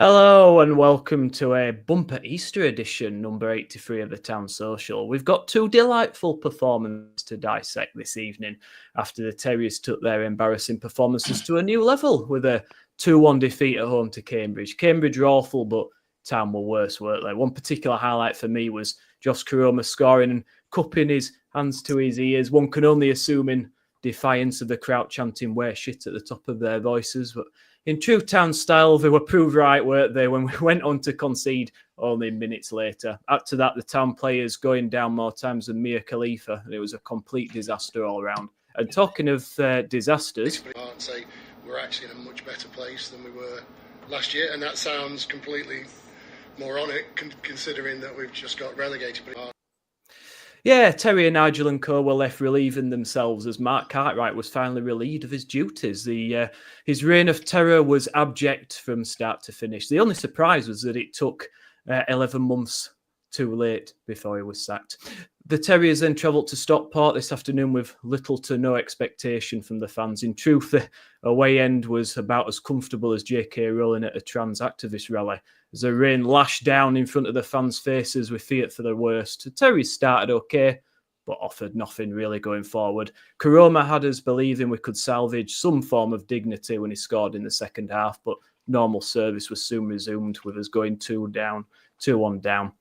Hello and welcome to a bumper Easter edition, number 83 of the Town Social. We've got two delightful performances to dissect this evening after the Terriers took their embarrassing performances to a new level with a 2-1 defeat at home to Cambridge. Cambridge were awful, but Town were worse, weren't they? One particular highlight for me was Josh Karoma scoring and cupping his hands to his ears. One can only assume in defiance of the crowd chanting "wear shit" at the top of their voices, but in true Town style, they were proved right, weren't they, when we went on to concede only minutes later. After that, the Town players going down more times than Mia Khalifa, and it was a complete disaster all round. And talking of disasters... I'd say we're actually in a much better place than we were last year, and that sounds completely moronic considering that we've just got relegated. Yeah, Terry and Nigel and co were left relieving themselves as Mark Cartwright was finally relieved of his duties. His reign of terror was abject from start to finish. The only surprise was that it took 11 months too late before he was sacked. The Terriers then travelled to Stockport this afternoon with little to no expectation from the fans. In truth, the away end was about as comfortable as J.K. Rowling at a trans activist rally, as the rain lashed down in front of the fans' faces with fear for the worst. The Terriers started okay, but offered nothing really going forward. Karoma had us believing we could salvage some form of dignity when he scored in the second half, but normal service was soon resumed with us going 2-1 down.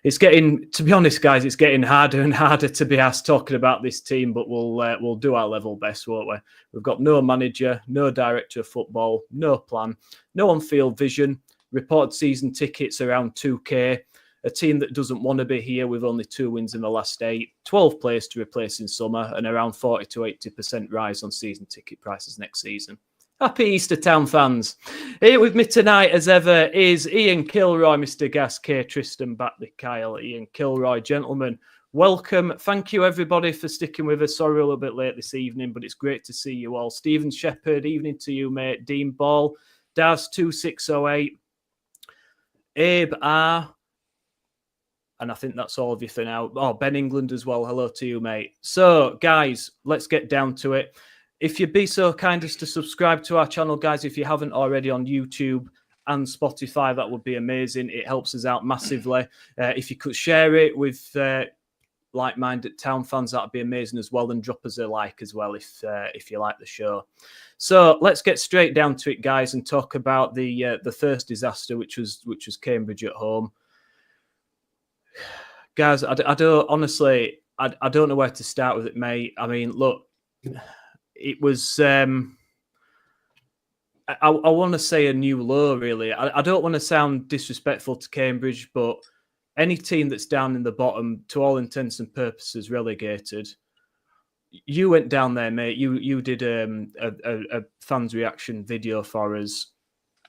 It's getting, to be honest, guys, it's getting harder and harder to be asked talking about this team, but we'll do our level best, won't we? We've got no manager, no director of football, no plan, no on-field vision, reported season tickets around 2K, a team that doesn't want to be here with only 2 wins in the last 8, 12 players to replace in summer, and around 40 to 80% rise on season ticket prices next season. Happy Easter, Town fans. Here with me tonight, as ever, is Ian Kilroy, Mr. Gas, K. Tristan, Batley, Kyle, Ian Kilroy. Gentlemen, welcome. Thank you, everybody, for sticking with us. Sorry, we're a little bit late this evening, but it's great to see you all. Stephen Shepherd, evening to you, mate. Dean Ball, Daz2608, Abe R. And I think that's all of you for now. Oh, Ben England as well. Hello to you, mate. So, guys, let's get down to it. If you'd be so kind as to subscribe to our channel, guys, if you haven't already on YouTube and Spotify, that would be amazing. It helps us out massively. If you could share it with like-minded Town fans, that would be amazing as well. And drop us a like as well if you like the show. So let's get straight down to it, guys, and talk about the first disaster, which was Cambridge at home. Guys, I don't honestly, I don't know where to start with it, mate. I mean, look. It was, I want to say a new low, really. I don't want to sound disrespectful to Cambridge, but any team that's down in the bottom, to all intents and purposes, relegated. You went down there, mate. You did a fans reaction video for us.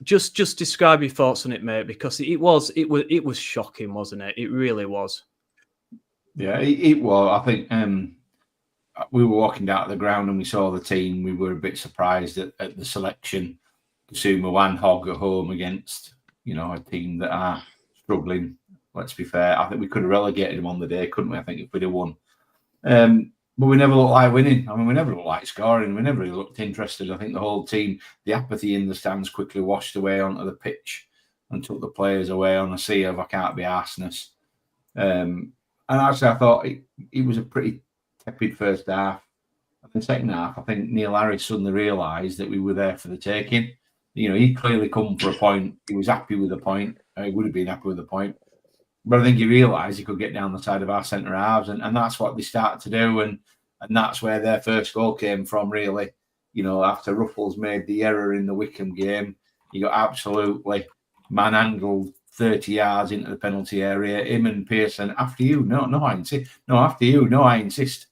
Just describe your thoughts on it, mate, because it was shocking, wasn't it? It really was. Yeah, it was. I think. We were walking down the ground and we saw the team. We were a bit surprised at the selection. Sumo Wan Hog at home against, a team that are struggling. Let's be fair. I think we could have relegated them on the day, couldn't we? I think if we'd have won. But we never looked like winning. I mean, we never looked like scoring. We never really looked interested. I think the whole team, the apathy in the stands quickly washed away onto the pitch and took the players away on a sea of I can't be arseness. And actually, I thought it was a pretty tepid first half. And the second half, I think Neil Harris suddenly realised that we were there for the taking. He clearly come for a point. He was happy with the point. He would have been happy with the point. But I think he realised he could get down the side of our centre halves, and that's what they started to do. And that's where their first goal came from, really. After Ruffles made the error in the Wickham game, he got absolutely manhandled 30 yards into the penalty area. Him and Pearson, after you. I insist.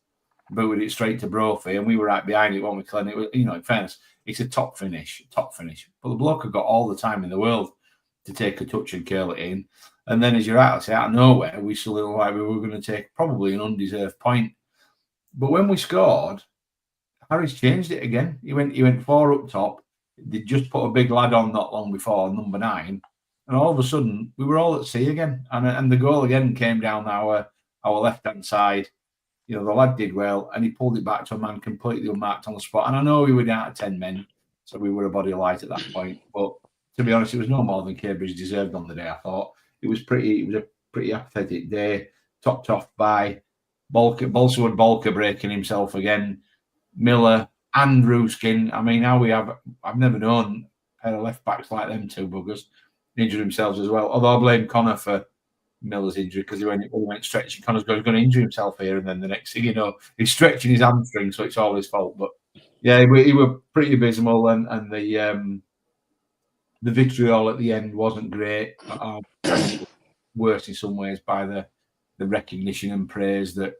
Booted it straight to Brophy, and we were right behind it, weren't we, Glenn? It was, in fairness, it's a top finish. But the bloke had got all the time in the world to take a touch and curl it in. And then, as you're right, out of nowhere, we still looked like we were going to take probably an undeserved point. But when we scored, Harris changed it again. He went 4 up top. They just put a big lad on not long before, number 9. And all of a sudden, we were all at sea again. And the goal again came down our left-hand side. The lad did well, and he pulled it back to a man completely unmarked on the spot. And I know we were down to 10 men, so we were a body light at that point. But to be honest, it was no more than Cambridge deserved on the day. I thought it was a pretty apathetic day, topped off by Bolker breaking himself again, Miller and Ruskin. I mean, I've never known a pair of left backs like them two buggers injured themselves as well. Although I blame Connor for Miller's injury because he went stretching. Connor's going to injure himself here, and then the next thing you know, he's stretching his hamstring, so it's all his fault. But yeah, he were pretty abysmal, and the vitriol at the end wasn't great. Worse in some ways by the recognition and praise that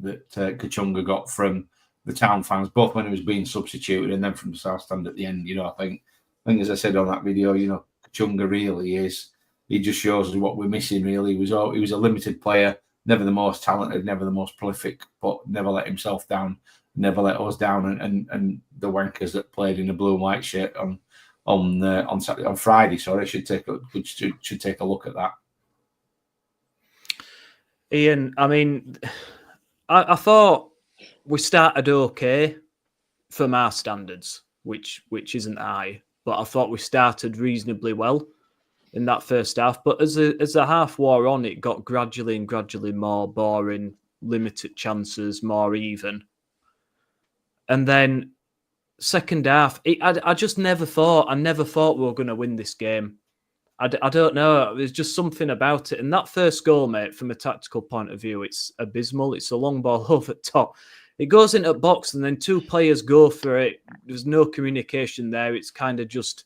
Kachunga got from the town fans, both when he was being substituted and then from the South Stand at the end. I think as I said on that video, Kachunga really is. He just shows us what we're missing. Really, he was a limited player, never the most talented, never the most prolific, but never let himself down, never let us down, and the wankers that played in the blue and white shirt on Friday. Sorry, should take a look at that. Ian, I mean, I thought we started okay from our standards, which isn't high, but I thought we started reasonably well in that first half. But as the half wore on, it got gradually more boring, limited chances, more even. And then second half, I just never thought we were going to win this game. I don't know. There's just something about it. And that first goal, mate, from a tactical point of view, it's abysmal. It's a long ball over the top. It goes into box and then two players go for it. There's no communication there. It's kind of just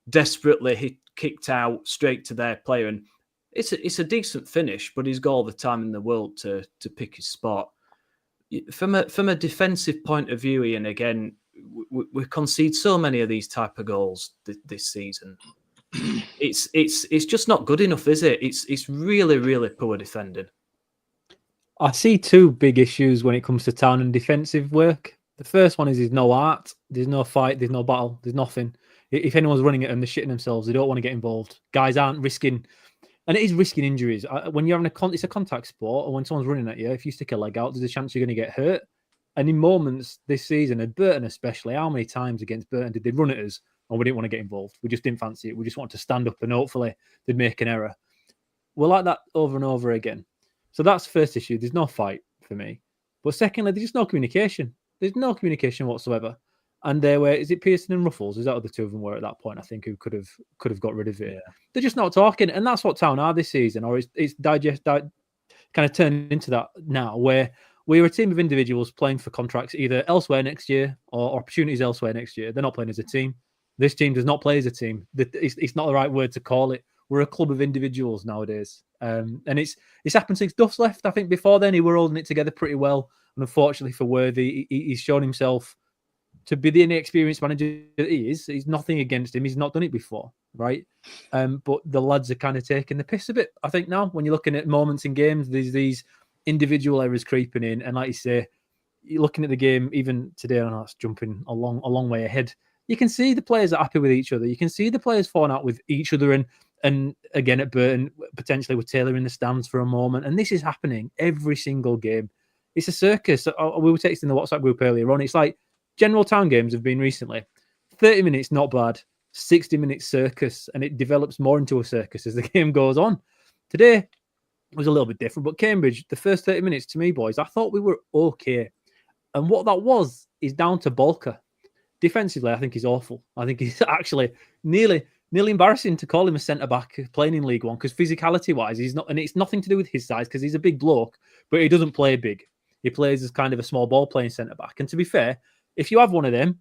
desperately kicked out straight to their player. And it's a decent finish, but he's got all the time in the world to pick his spot. From a defensive point of view, Ian, again, we concede so many of these type of goals this season. It's just not good enough, is it? It's really, really poor defending. I see two big issues when it comes to Town and defensive work. The first one is there's no art, there's no fight, there's no battle, there's nothing. If anyone's running at them, they're shitting themselves. They don't want to get involved. Guys aren't risking, and it is risking injuries. When you're having it's a contact sport, and when someone's running at you, if you stick a leg out, there's a chance you're going to get hurt. And in moments this season, at Burton especially, how many times against Burton did they run at us and we didn't want to get involved? We just didn't fancy it. We just wanted to stand up and hopefully they'd make an error. We're like that over and over again. So that's the first issue. There's no fight for me. But secondly, there's just no communication. There's no communication whatsoever. And there were, is it Pearson and Ruffles? Is that what the two of them were at that point? I think who could have got rid of it. Yeah. They're just not talking, and that's what Town are this season. Or it's kind of turned into that now, where we're a team of individuals playing for contracts either elsewhere next year or opportunities elsewhere next year. They're not playing as a team. This team does not play as a team. It's not the right word to call it. We're a club of individuals nowadays, and it's happened since Duff's left. I think before then he were holding it together pretty well, and unfortunately for Worthy, he's shown himself to be the inexperienced manager that he is. He's nothing against him. He's not done it before, right? But the lads are kind of taking the piss a bit, I think, now. When you're looking at moments in games, there's these individual errors creeping in. And like you say, you're looking at the game, even today, I know it's jumping a long way ahead. You can see the players are happy with each other. You can see the players falling out with each other. And again, at Burton, potentially with Taylor in the stands for a moment. And this is happening every single game. It's a circus. We were texting the WhatsApp group earlier on. It's like, general Town games have been recently 30 minutes, not bad, 60 minutes circus, and it develops more into a circus as the game goes on. Today was a little bit different, but Cambridge, the first 30 minutes to me, boys, I thought we were okay. And what that was is down to Bolker. Defensively, I think he's awful. I think he's actually nearly embarrassing to call him a centre-back playing in League One, because physicality-wise, he's not, and it's nothing to do with his size, because he's a big bloke, but he doesn't play big. He plays as kind of a small ball playing centre-back. And to be fair, if you have one of them,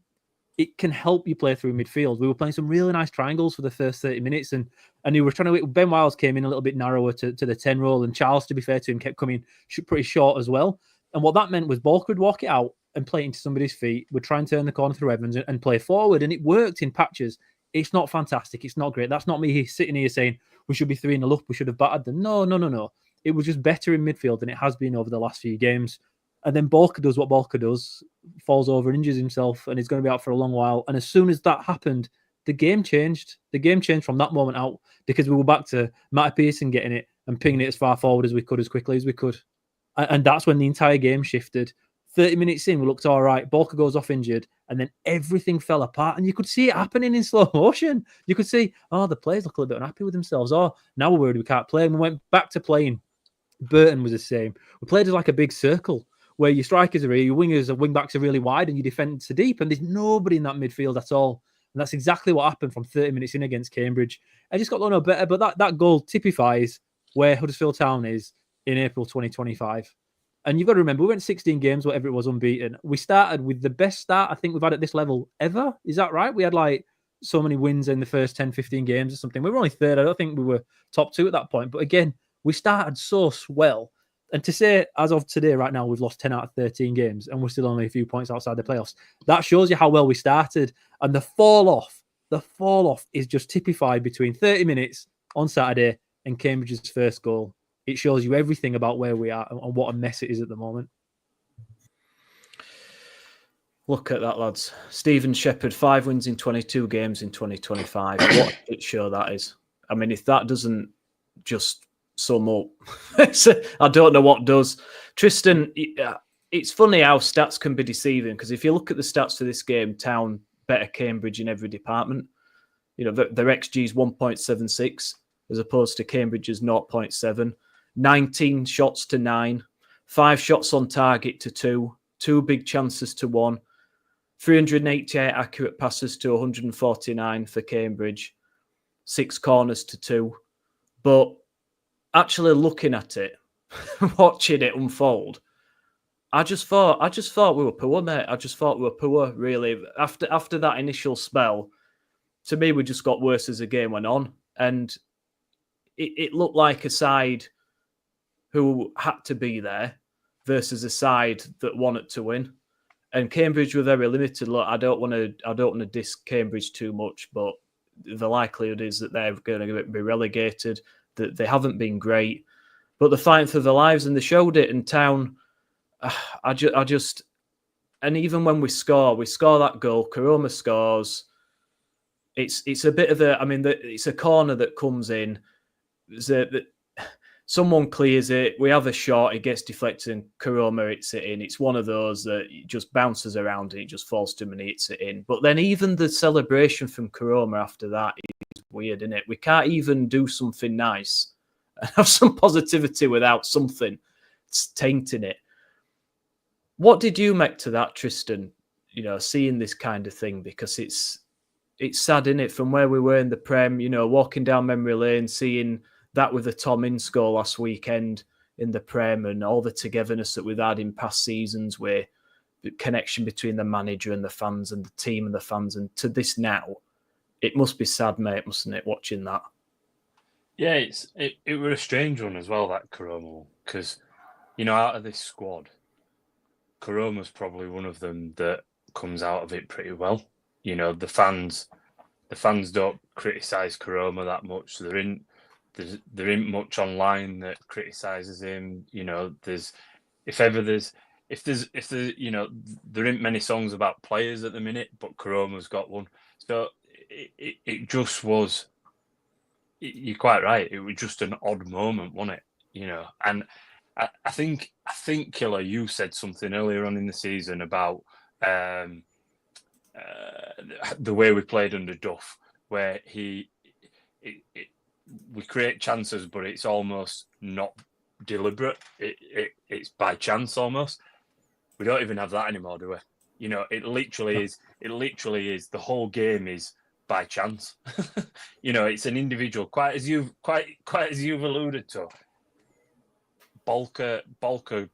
it can help you play through midfield. We were playing some really nice triangles for the first 30 minutes, and you were trying to. Ben Wiles came in a little bit narrower to the 10 role, and Charles, to be fair to him, kept coming pretty short as well. And what that meant was Bolker would walk it out and play it into somebody's feet, would try and turn the corner through Evans and play forward, and it worked in patches. It's not fantastic. It's not great. That's not me sitting here saying we should be 3-0 up, we should have battered them. No. It was just better in midfield than it has been over the last few games. And then Bolker does what Bolker does, falls over, injures himself, and he's going to be out for a long while. And as soon as that happened, the game changed. The game changed from that moment out, because we were back to Matty Pearson getting it and pinging it as far forward as we could, as quickly as we could. And that's when the entire game shifted. 30 minutes in, we looked all right. Bolker goes off injured, and then everything fell apart. And you could see it happening in slow motion. You could see, the players look a little bit unhappy with themselves. Oh, now we're worried we can't play. And we went back to playing. Burton was the same. We played as like a big circle where your strikers are here, your wingers and wing backs are really wide, and your defence are deep. And there's nobody in that midfield at all. And that's exactly what happened from 30 minutes in against Cambridge. I just got to know better, but that goal typifies where Huddersfield Town is in April 2025. And you've got to remember, we went 16 games, whatever it was, unbeaten. We started with the best start I think we've had at this level ever. Is that right? We had like so many wins in the first 10, 15 games or something. We were only third. I don't think we were top 2 at that point. But again, we started so well. And to say, as of today, right now, we've lost 10 out of 13 games and we're still only a few points outside the playoffs. That shows you how well we started. And the fall off is just typified between 30 minutes on Saturday and Cambridge's first goal. It shows you everything about where we are and what a mess it is at the moment. Look at that, lads. Stephen Shepherd, 5 wins in 22 games in 2025. What a shit show that is. I mean, if that doesn't just sum up, I don't know what does. Tristan, it's funny how stats can be deceiving, because if you look at the stats for this game, Town better Cambridge in every department. You know, their XG is 1.76 as opposed to Cambridge's 0.7. 19 shots to 9, 5 shots on target to 2, 2 big chances to 1, 388 accurate passes to 149 for Cambridge, 6 corners to 2. But actually looking at it, watching it unfold, I just thought we were poor, mate. I just thought we were poor, really. After that initial spell, to me, we just got worse as the game went on. And it looked like a side who had to be there versus a side that wanted to win. And Cambridge were very limited. Look, I don't want to diss Cambridge too much, but the likelihood is that they're going to be relegated. That they haven't been great, but they're fighting for their lives, and they showed it. In Town, I just, and even when we score that goal. Karoma scores. It's a bit of a. I mean, it's a corner that comes in. Someone clears it. We have a shot. It gets deflected, and Karoma hits it in. It's one of those that just bounces around and it just falls to him and he hits it in. But then even the celebration from Karoma after that is weird, isn't it? We can't even do something nice and have some positivity without something tainting it. What did you make to that, Tristan? You know, seeing this kind of thing, because it's sad, isn't it? From where we were in the Prem, you know, walking down memory lane, seeing that with the Tom Ince goal last weekend in the Prem and all the togetherness that we've had in past seasons, where the connection between the manager and the fans and the team and the fans, and to this now, it must be sad, mate, mustn't it, watching that? Yeah, it were a strange one as well, that Karoma, because, you know, out of this squad, Karoma's probably one of them that comes out of it pretty well. You know, the fans don't criticise Karoma that much. There ain't much online that criticises him. You know, there ain't many songs about players at the minute, but Karoma's got one. So it just was. You're quite right. It was just an odd moment, wasn't it? You know, and I think Killer, you said something earlier on in the season about the way we played under Duff, where we create chances, but it's almost not deliberate. It's by chance almost. We don't even have that anymore, do we? You know, it literally is. It literally is. The whole game is by chance. You know, it's an individual, quite as you've alluded to. Bolker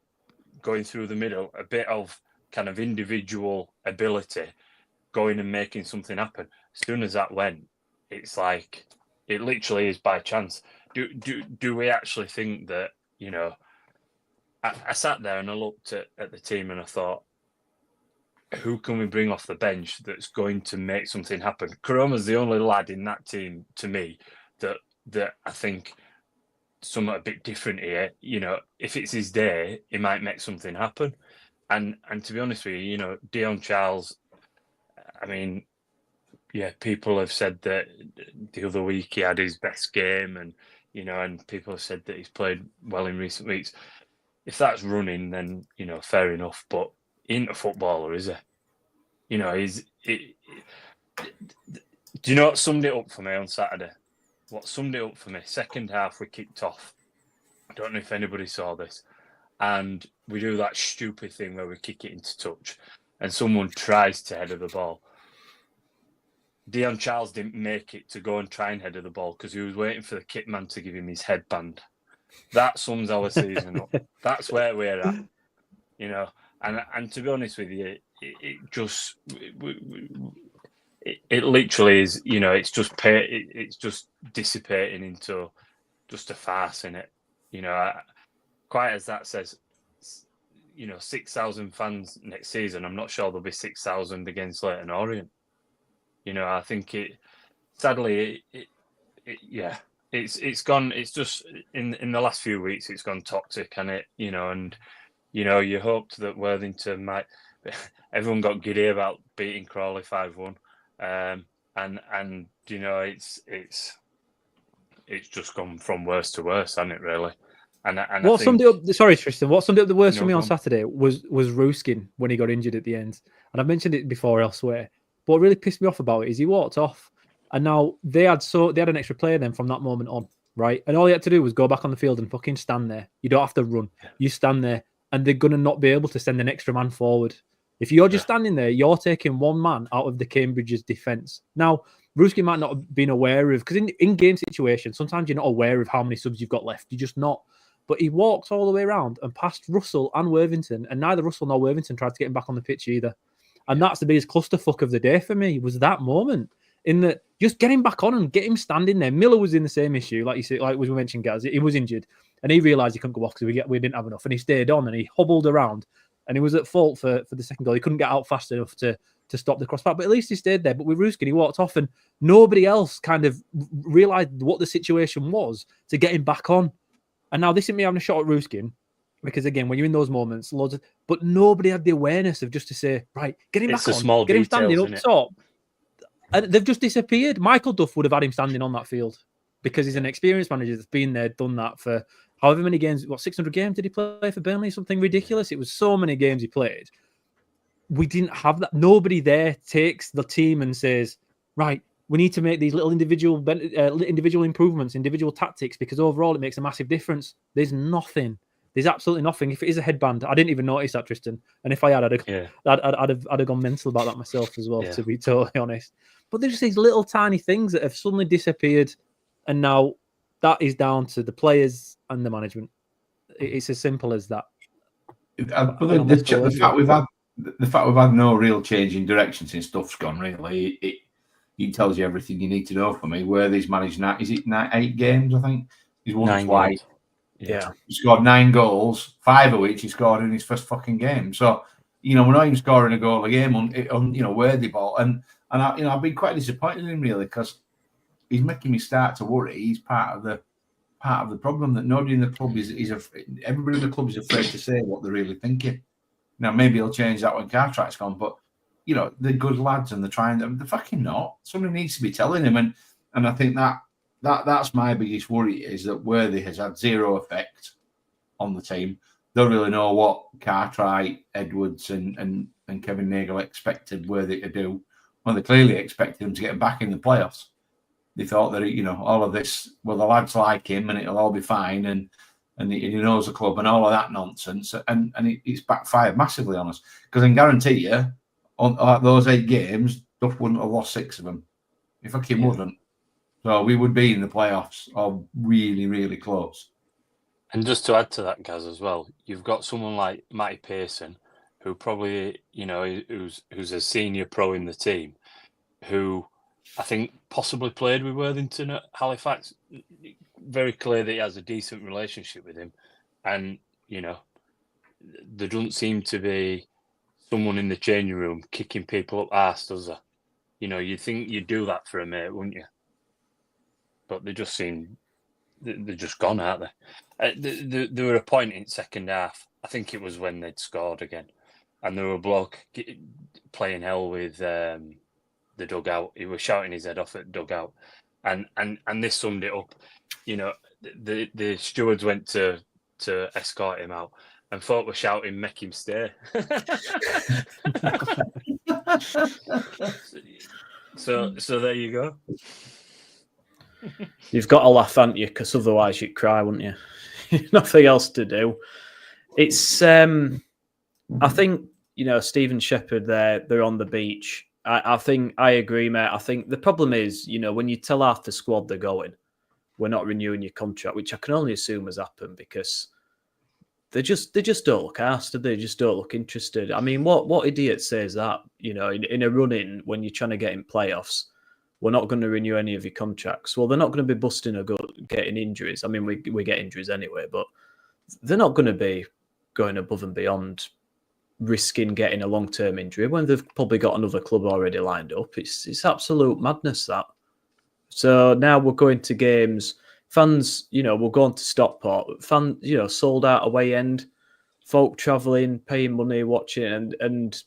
going through the middle, a bit of kind of individual ability, going and making something happen. As soon as that went, it's like it literally is by chance. Do we actually think that, you know? I sat there and I looked at the team and I thought, who can we bring off the bench that's going to make something happen? Karoma's the only lad in that team, to me, that I think somewhat a bit different here. You know, if it's his day, he might make something happen. And to be honest with you, you know, Dion Charles, I mean, yeah, people have said that the other week he had his best game, and, you know, and people have said that he's played well in recent weeks. If that's running, then, you know, fair enough. But ain't a footballer, is he? You know, do you know what summed it up for me on Saturday? What summed it up for me? Second half, we kicked off. I don't know if anybody saw this. And we do that stupid thing where we kick it into touch and someone tries to header the ball. Dion Charles didn't make it to go and try and header the ball because he was waiting for the kit man to give him his headband. That sums our season up. That's where we're at, you know. And to be honest with you, it just it literally is, you know, it's just dissipating into just a farce in it, you know. Quite as that says, you know, 6,000 fans next season. I'm not sure there'll be 6,000 against Leyton Orient. You know, I think sadly, it's gone. It's just in the last few weeks, it's gone toxic, and you know, and you know, you hoped that Worthington might. Everyone got giddy about beating Crawley 5-1, and you know, it's just gone from worse to worse, hasn't it? Really. And what summed it up? Sorry, Tristan. What summed it up the worst for me on go on. Saturday was Ruskin when he got injured at the end, and I've mentioned it before elsewhere. But what really pissed me off about it is he walked off, and now they had an extra player then from that moment on, right? And all he had to do was go back on the field and fucking stand there. You don't have to run. You stand there, and they're gonna not be able to send an extra man forward. If you're just standing there, you're taking one man out of the Cambridge's defence. Now, Ruskin might not have been aware of, because in game situations, sometimes you're not aware of how many subs you've got left. You're just not. But he walked all the way around and passed Russell and Worthington, and neither Russell nor Worthington tried to get him back on the pitch either. And that's the biggest clusterfuck of the day for me, was that moment. In that, just get him back on and get him standing there. Miller was in the same issue, like you said, like we mentioned, Gaz. He was injured, and he realised he couldn't go off because we didn't have enough, and he stayed on and he hobbled around, and he was at fault for the second goal. He couldn't get out fast enough to stop the crossbar, but at least he stayed there. But with Ruskin, he walked off, and nobody else kind of realised what the situation was to get him back on. And now this isn't me having a shot at Ruskin, because again, when you're in those moments, but nobody had the awareness of just to say, right, get him back on, get him standing up top. And they've just disappeared. Michael Duff would have had him standing on that field because he's an experienced manager that's been there, done that for however many games. What, 600 games did he play for Burnley? Something ridiculous. It was so many games he played. We didn't have that. Nobody there takes the team and says, right, we need to make these little individual improvements, individual tactics, because overall it makes a massive difference. There's nothing. There's absolutely nothing. If it is a headband, I didn't even notice that, Tristan. And if I had, I'd have gone mental about that myself as well, to be totally honest. But there's just these little tiny things that have suddenly disappeared, and now that is down to the players and the management. It's as simple as that. The fact we've had no real change in direction since Duff's gone, really, it tells you everything you need to know for me. Worthy's managed now. Is it 8 games? I think he's won 9 twice. Games. Yeah, he scored 9 goals, 5 of which he scored in his first fucking game. So, you know, we're not even scoring a goal a game on you know, Worthy ball. And I, you know, I've been quite disappointed in him, really, because he's making me start to worry. He's part of the problem, that nobody in the club is everybody in the club is afraid to say what they're really thinking. Now, maybe he'll change that when Cartwright's gone, but you know, they're good lads and they're trying. They're fucking not. Somebody needs to be telling him, and I think that's my biggest worry, is that Worthy has had zero effect on the team. Don't really know what Cartwright, Edwards, and Kevin Nagle expected Worthy to do. Well, they clearly expected him to get back in the playoffs. They thought that, you know, all of this, well, the lads like him and it'll all be fine, and he knows the club and all of that nonsense, and it's backfired massively on us. Because I can guarantee you, on those 8 games, Duff wouldn't have lost 6 of them. He fucking wouldn't. So we would be in the playoffs, or really, really close. And just to add to that, Gaz, as well, you've got someone like Matty Pearson, who probably, you know, who's a senior pro in the team, who I think possibly played with Worthington at Halifax. Very clear that he has a decent relationship with him. And, you know, there doesn't seem to be someone in the changing room kicking people up arse, does there? You know, you'd think you'd do that for a mate, wouldn't you? But they're just gone, aren't they? There were a point in second half, I think it was when they'd scored again, and there were a bloke playing hell with the dugout. He was shouting his head off at dugout, and this summed it up. You know, the stewards went to escort him out, and folk were shouting, "Make him stay." so there you go. You've got to laugh, haven't you? Because otherwise you'd cry, wouldn't you? Nothing else to do. It's, I think, Stephen Shepherd they're on the beach. I think I agree, mate. I think the problem is, when you tell half the squad they're going, we're not renewing your contract, which I can only assume has happened because they just don't look asked, they just don't look interested. I mean, what idiot says that? In a run-in when you're trying to get in playoffs, we're not going to renew any of your contracts. Well, they're not going to be busting a gut, getting injuries. I mean, we get injuries anyway, but they're not going to be going above and beyond risking getting a long-term injury when they've probably got another club already lined up. It's absolute madness, that. So now we're going to games. Fans, we're going to Stockport. Sold out away end. Folk travelling, paying money, watching, and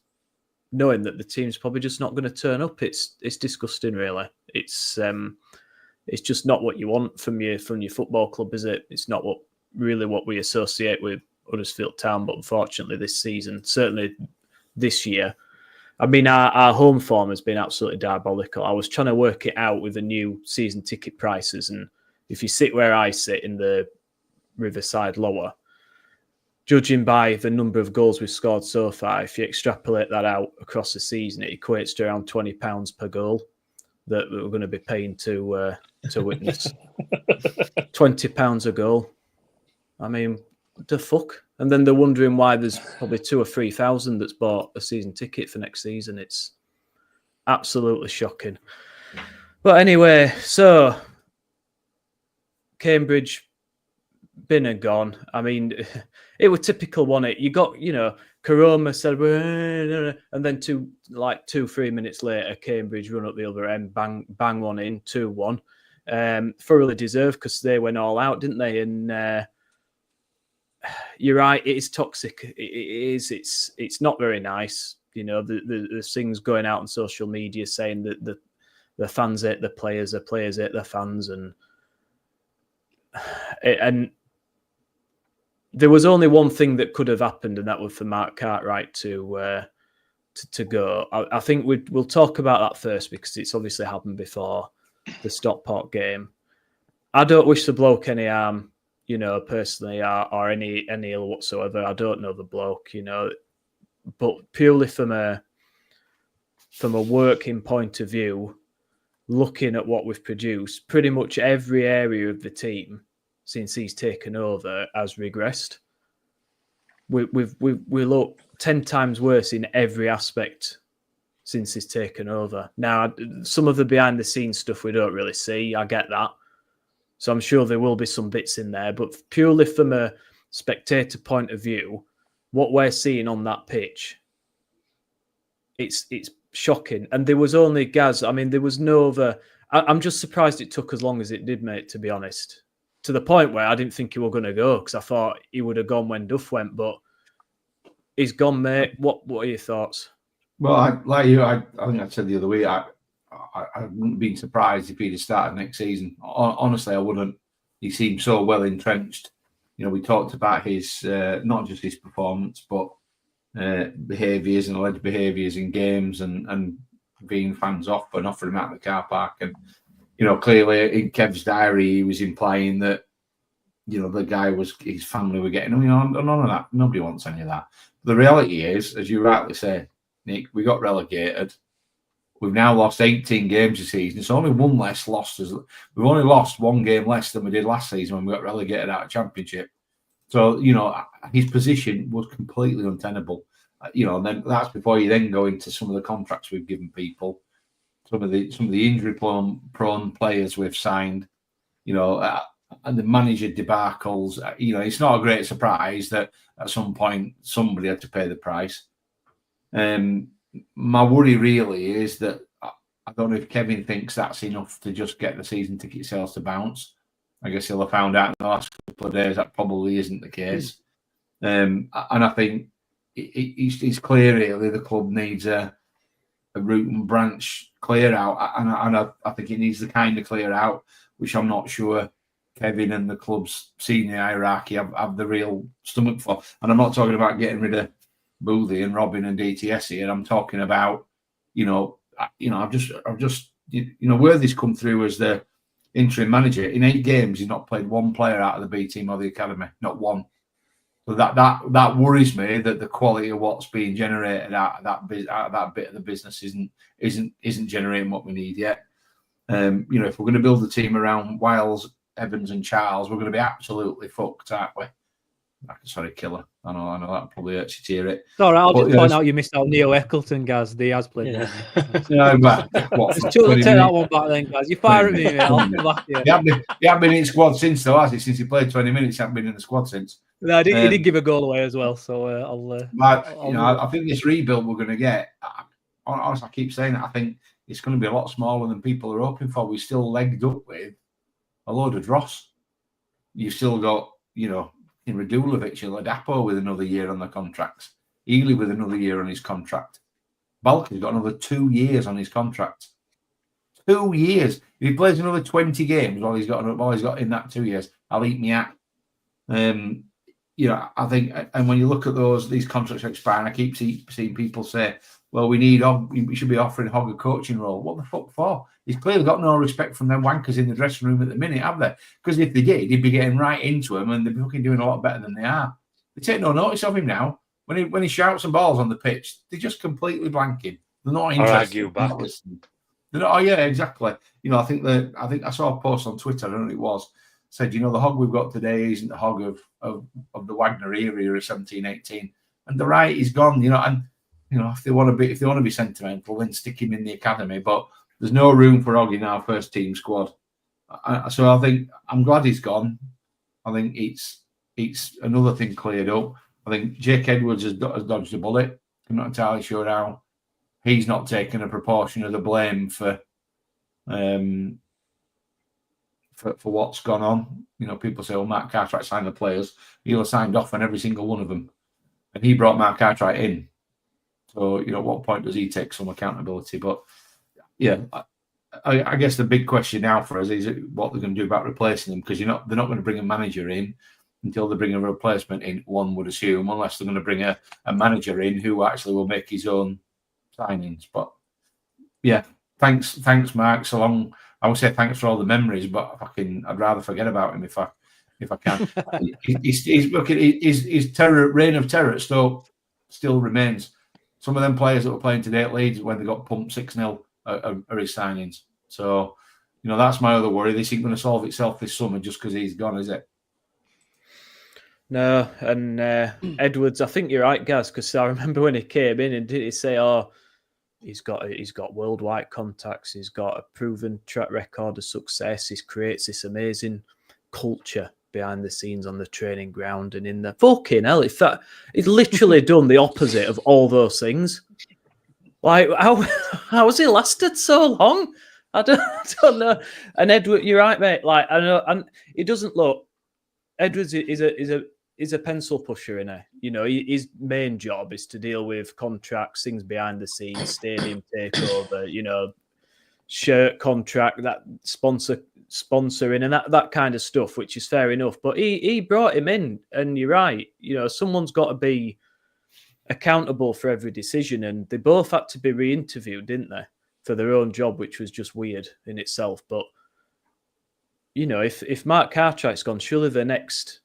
knowing that the team's probably just not going to turn up. It's disgusting, really. It's just not what you want from your football club, is it? It's not what we associate with Huddersfield Town, but unfortunately this season, certainly this year, I mean, our home form has been absolutely diabolical. I was trying to work it out with the new season ticket prices, and if you sit where I sit in the Riverside lower, judging by the number of goals we've scored so far, if you extrapolate that out across the season, it equates to around £20 per goal that we're going to be paying to witness. £20 a goal. I mean, the fuck? And then they're wondering why there's probably 2,000 or 3,000 that's bought a season ticket for next season. It's absolutely shocking. But anyway, so Cambridge, been and gone. I mean, it was typical, wasn't it? You got, Karoma said, and then 2-3 minutes later, Cambridge run up the other end, bang one in, 2-1. Thoroughly deserved because they went all out, didn't they? And you're right, it is toxic. It is. It's not very nice. There's things going out on social media saying that the fans hate the players hate the fans, and there was only one thing that could have happened, and that was for Mark Cartwright to go. I think we'll talk about that first because it's obviously happened before the Stockport game. I don't wish the bloke any harm, personally, or any ill whatsoever. I don't know the bloke, but purely from a working point of view, looking at what we've produced, pretty much every area of the team since he's taken over has regressed. We look 10 times worse in every aspect since he's taken over. Now, some of the behind the scenes stuff we don't really see. I get that. So I'm sure there will be some bits in there, but purely from a spectator point of view, what we're seeing on that pitch, it's shocking. And there was only Gaz. I mean, there was no other. I'm just surprised it took as long as it did, mate, to be honest. To the point where I didn't think he were going to go because I thought he would have gone when Duff went, but he's gone, mate. What are your thoughts? Well, I think I said the other week, I wouldn't have been surprised if he'd have started next season. Honestly, I wouldn't. He seemed so well entrenched. We talked about his not just his performance, but behaviours and alleged behaviours in games and being fans off and offering him out of the car park. And clearly in Kev's diary, he was implying that the guy his family were getting none of that. Nobody wants any of that. The reality is, as you rightly say, Nick, we got relegated. We've now lost 18 games this season. It's only one less lost. We've only lost one game less than we did last season when we got relegated out of Championship. So, his position was completely untenable. And then that's before you then go into some of the contracts we've given people, some of the injury-prone players we've signed, and the manager debacles. It's not a great surprise that at some point somebody had to pay the price. My worry really is that I don't know if Kevin thinks that's enough to just get the season ticket sales to bounce. I guess he'll have found out in the last couple of days that probably isn't the case. And I think it's clear really the club needs a root and branch clear out, and I think it needs the kind of clear out which I'm not sure Kevin and the club's senior hierarchy have the real stomach for. And I'm not talking about getting rid of Boothie and Robin and DTS here. I'm talking about, I've just Worthy's come through as the interim manager. In 8 games, he's not played one player out of the B team or the academy, not one. So that worries me that the quality of what's being generated out of that bit of the business isn't generating what we need yet. If we're going to build the team around Wiles, Evans, and Charles, we're going to be absolutely fucked, aren't we? Sorry, killer. I know that probably hurts you to hear it. It's all right. I'll just point out you missed out Neo Eccleton, Gaz. He has played. Yeah. Just take that one back then, guys. You fire at me, mate. I'll come back here. He hasn't been in the squad since, though, has he? Since he played 20 minutes, he hasn't been in the squad since. No, he did give a goal away as well. So I think this rebuild we're going to get. Honestly, I keep saying it. I think it's going to be a lot smaller than people are hoping for. We're still legged up with a load of dross. You've still got, Radulovic and Ladapo with another year on the contracts. Ely with another year on his contract. Balky's got another 2 years on his contract. 2 years. If he plays another 20 games while he's got in that 2 years, I'll eat me out. I think, and when you look at these contracts expiring, I keep seeing people say, well, we should be offering Hogg a coaching role. What the fuck for? He's clearly got no respect from them wankers in the dressing room at the minute, have they? Because if they did, he'd be getting right into them and they'd be fucking doing a lot better than they are. They take no notice of him now. When he shouts and balls on the pitch, they're just completely blanking. They're not interested. Or argue back. They're not, oh yeah, exactly. I think I saw a post on Twitter, I don't know what it was, said, the Hogg we've got today isn't the Hogg of the Wagner era of 17-18. And the right is gone, and if they want to be sentimental, then stick him in the academy. But there's no room for Hogg in our first team squad. So I think I'm glad he's gone. I think it's another thing cleared up. I think Jake Edwards has dodged a bullet. I'm not entirely sure how he's not taken a proportion of the blame for what's gone on. People say, Mark Cartwright signed the players. He'll have signed off on every single one of them. And he brought Mark Cartwright in. So, at what point does he take some accountability? But, yeah, I guess the big question now for us is what they're going to do about replacing him, because they're not going to bring a manager in until they bring a replacement in, one would assume, unless they're going to bring a manager in who actually will make his own signings. But, yeah, thanks, Mark. So long. I would say thanks for all the memories, but I'd rather forget about him if I can. His reign of terror at Stoke still remains. Some of them players that were playing today at Leeds when they got pumped 6-0 are his signings. So, that's my other worry. This ain't going to solve itself this summer just because he's gone, is it? No, and Edwards, I think you're right, Gaz, because I remember when he came in and did he say, he's got worldwide contacts, he's got a proven track record of success, he creates this amazing culture behind the scenes on the training ground and in the fucking hell. In fact, he's literally done the opposite of all those things. Like, how has he lasted so long? I don't know. And Edward, you're right, mate. Like, I know, and it doesn't look. Edwards is a pencil pusher, his main job is to deal with contracts, things behind the scenes, stadium takeover, shirt contract, that sponsoring and that kind of stuff, which is fair enough. But he brought him in, and you're right, someone's got to be accountable for every decision, and they both had to be re-interviewed, didn't they, for their own job, which was just weird in itself. But if Mark Cartwright's gone, surely the next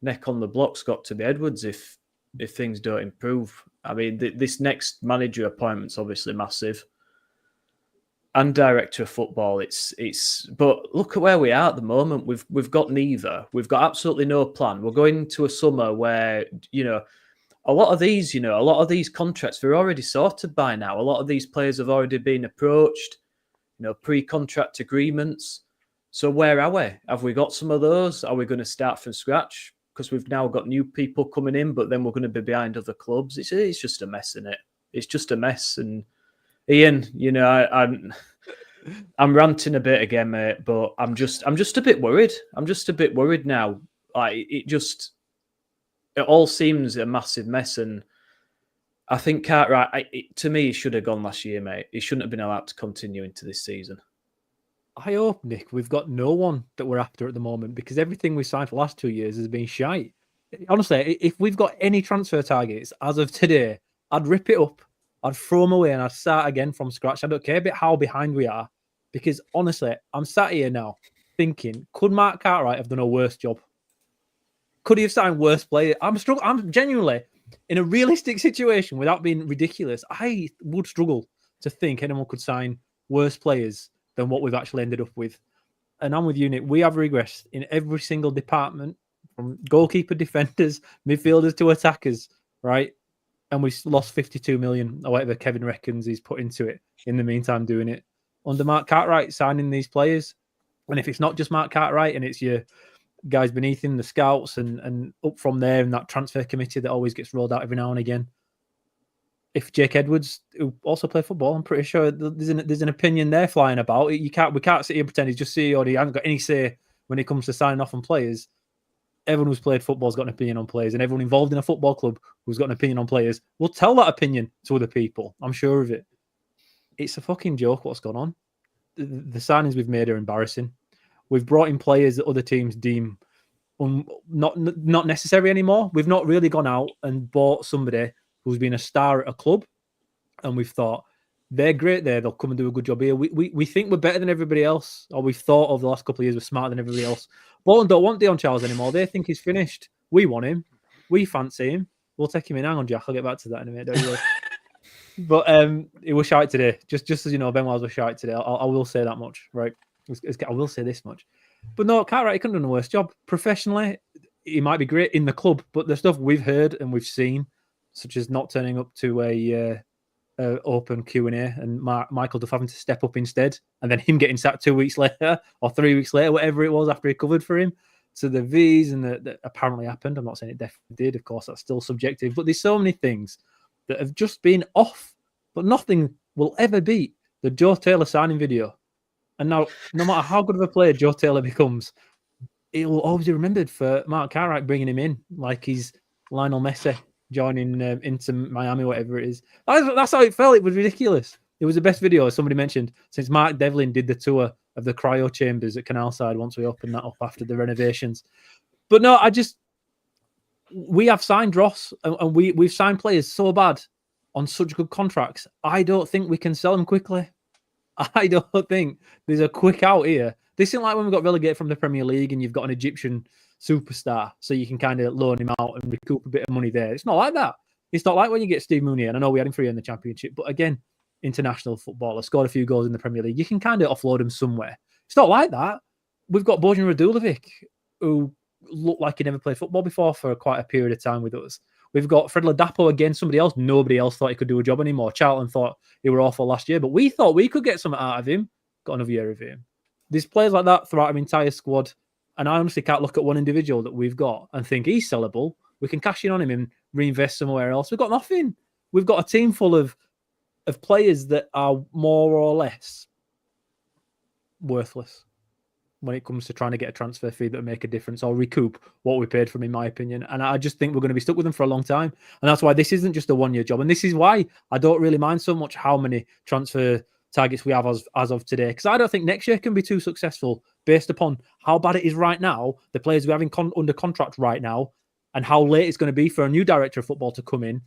neck on the block's got to be Edwards if things don't improve. I mean, this next manager appointment's obviously massive, and director of football. It's. But look at where we are at the moment. We've got neither. We've got absolutely no plan. We're going into a summer where a lot of these contracts were already sorted by now. A lot of these players have already been approached. Pre-contract agreements. So where are we? Have we got some of those? Are we going to start from scratch? Because we've now got new people coming in, but then we're going to be behind other clubs. It's just a mess, isn't it? It's just a mess. And Ian, I'm ranting a bit again, mate, but I'm just a bit worried. I'm just a bit worried now. Like it all seems a massive mess, and I think Cartwright, to me, he should have gone last year, mate. He shouldn't have been allowed to continue into this season. I hope, Nick, we've got no one that we're after at the moment because everything we signed for the last 2 years has been shite. Honestly, if we've got any transfer targets as of today, I'd rip it up, I'd throw them away, and I'd start again from scratch. I don't care about how behind we are because honestly, I'm sat here now thinking, could Mark Cartwright have done a worse job? Could he have signed worse players? I'm struggling. I'm genuinely in a realistic situation without being ridiculous. I would struggle to think anyone could sign worse players than what we've actually ended up with. And I'm with you, Nick. We have regressed in every single department, from goalkeeper, defenders, midfielders to attackers, right? And we lost 52 million or whatever Kevin reckons he's put into it in the meantime doing it. Under Mark Cartwright signing these players. And if it's not just Mark Cartwright and it's your guys beneath him, the scouts, and up from there in that transfer committee that always gets rolled out every now and again. If Jake Edwards, who also played football, I'm pretty sure there's an opinion there flying about. We can't sit here and pretend he's just CEO or he hasn't got any say when it comes to signing off on players. Everyone who's played football's got an opinion on players, and everyone involved in a football club who's got an opinion on players will tell that opinion to other people. I'm sure of it. It's a fucking joke what's gone on. The signings we've made are embarrassing. We've brought in players that other teams deem not necessary anymore. We've not really gone out and bought somebody who's been a star at a club, and we've thought they're great there. They'll come and do a good job here. We think we're better than everybody else, or we've thought over the last couple of years we're smarter than everybody else. Bolton don't want Dion Charles anymore. They think he's finished. We want him. We fancy him. We'll take him in. Hang on, Jack. I'll get back to that in a minute. Don't you? But it was shite today. Just as you know, Ben Wiles was shite today. I will say that much, right? I will say this much. But no, Cartwright, he couldn't have done a worse job. Professionally, he might be great in the club, but the stuff we've heard and we've seen, such as not turning up to a open Q&A and Michael Duff having to step up instead, and then him getting sacked 2 weeks later or 3 weeks later, whatever it was, after he covered for him. So the V's and that apparently happened. I'm not saying it definitely did. Of course, that's still subjective. But there's so many things that have just been off, but nothing will ever beat the Joe Taylor signing video. And now, no matter how good of a player Joe Taylor becomes, it will always be remembered for Mark Cartwright bringing him in like he's Lionel Messi joining into Miami, whatever it is. That's how it felt. It was ridiculous. It was the best video, as somebody mentioned, since Mark Devlin did the tour of the cryo chambers at Canalside once we opened that up after the renovations. But no, we have signed Ross, and we've signed players so bad on such good contracts. I don't think we can sell them quickly. I don't think there's a quick out here. This isn't like when we got relegated from the Premier League and you've got an Egyptian superstar, so you can kind of loan him out and recoup a bit of money there. It's not like that. It's not like when you get Steve Mooney, and I know we had him free in the Championship, but again, international footballer, scored a few goals in the Premier League. You can kind of offload him somewhere. It's not like that. We've got Bojan Radulovic, who looked like he never played football before for quite a period of time with us. We've got Fred Ladapo again, somebody else. Nobody else thought he could do a job anymore. Charlton thought he were awful last year, but we thought we could get something out of him. Got another year of him. There's players like that throughout our entire squad, and I honestly can't look at one individual that we've got and think he's sellable. We can cash in on him and reinvest somewhere else. We've got nothing. We've got a team full of players that are more or less worthless when it comes to trying to get a transfer fee that will make a difference or recoup what we paid for him, in my opinion. And I just think we're going to be stuck with them for a long time. And that's why this isn't just a one-year job. And this is why I don't really mind so much how many transfer targets we have as of today, because I don't think next year can be too successful based upon how bad it is right now, the players we have under contract right now, and how late it's going to be for a new director of football to come in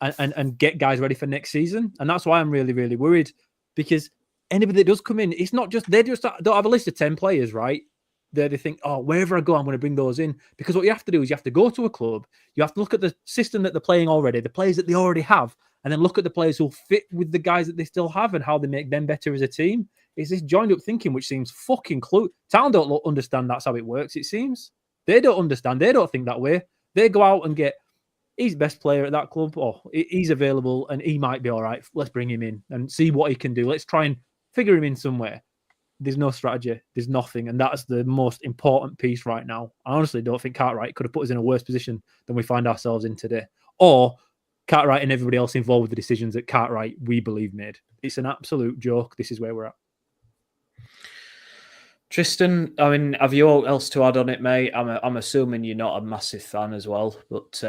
and get guys ready for next season. And that's why I'm really, really worried, because anybody that does come in, it's not just, they just don't have a list of 10 players, right? They think, oh, wherever I go, I'm going to bring those in. Because what you have to do is you have to go to a club, you have to look at the system that they're playing already, the players that they already have, and then look at the players who fit with the guys that they still have and how they make them better as a team. It's this joined up thinking which seems fucking Town don't understand that's how it works, it seems. They don't understand. They don't think that way. They go out and get, he's best player at that club, or he's available and he might be all right. Let's bring him in and see what he can do. Let's try and figure him in somewhere. There's no strategy. There's nothing. And that's the most important piece right now. I honestly don't think Cartwright could have put us in a worse position than we find ourselves in today. Or Cartwright and everybody else involved with the decisions that Cartwright, we believe, made. It's an absolute joke. This is where we're at. Tristan, I mean, have you all else to add on it, mate? I'm assuming you're not a massive fan as well, but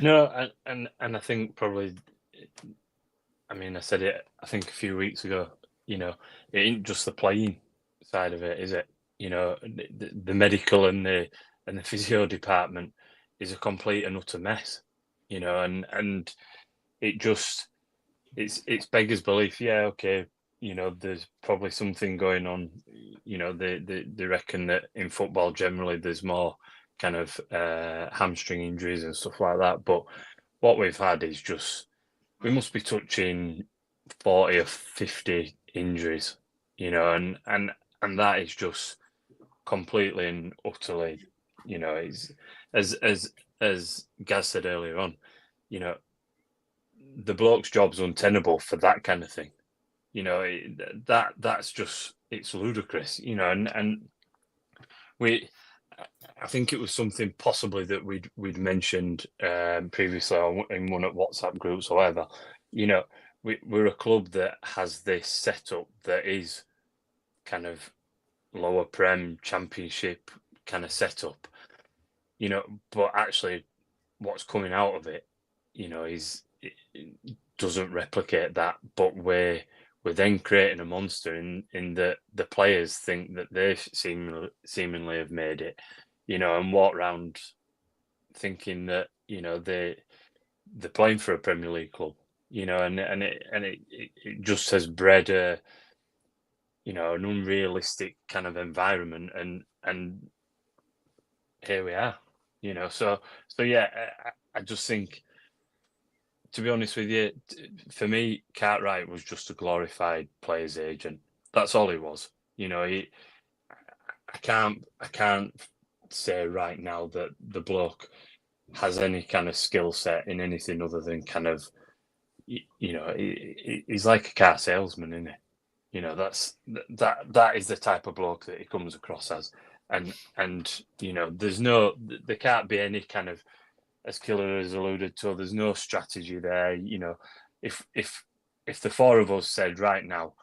no, and I think probably, I mean, I said it, I think a few weeks ago, You know, it ain't just the playing side of it, is it? You know, the medical and the physio department is a complete and utter mess. You know, and it just it's beggars belief. Yeah, okay. You know, there's probably something going on. You know, they reckon that in football generally there's more kind of hamstring injuries and stuff like that. But what we've had is just we must be touching 40 or 50 injuries, you know, and that is just completely and utterly, you know, it's as Gaz said earlier on, you know, the bloke's job's untenable for that kind of thing. You know, that's just it's ludicrous, you know, and I think it was something possibly that we'd mentioned previously in one of WhatsApp groups or whatever. You know, we're a club that has this setup that is kind of lower Prem Championship kind of setup. You know, but actually, what's coming out of it, you know, it doesn't replicate that. But we're then creating a monster in that the players think that they seemingly have made it, you know, and walk around thinking that, you know, they're playing for a Premier League club, you know, and it just has bred a, you know, an unrealistic kind of environment, and here we are, you know. So yeah, I just think, to be honest with you, for me, Cartwright was just a glorified player's agent. That's all he was. You know, I can't say right now that the bloke has any kind of skill set in anything other than kind of, you know, he's like a car salesman, isn't he? You know, that is the type of bloke that he comes across as, and you know, there can't be any kind of, as Killer has alluded to, there's no strategy there. You know, if the four of us said right now,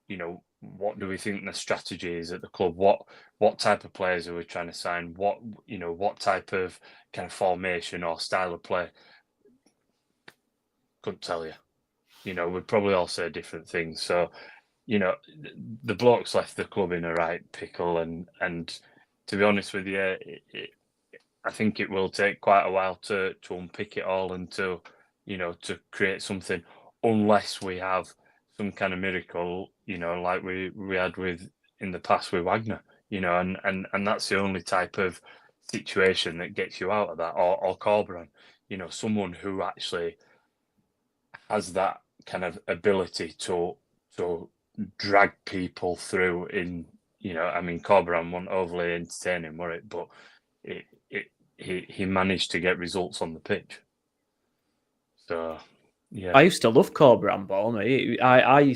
you know, what do we think the strategy is at the club? What type of players are we trying to sign? What type of kind of formation or style of play? Couldn't tell you. You know, we'd probably all say different things. So, you know, the bloke's left the club in a right pickle, and to be honest with you, I think it will take quite a while to unpick it all and to, you know, to create something, unless we have some kind of miracle, you know, like we had with in the past with Wagner, you know, and that's the only type of situation that gets you out of that, or Corberan, you know, someone who actually has that kind of ability to drag people through in, you know, I mean, Corberan wasn't overly entertaining, were it? But he managed to get results on the pitch. So, yeah. I used to love Corberan ball, mate. I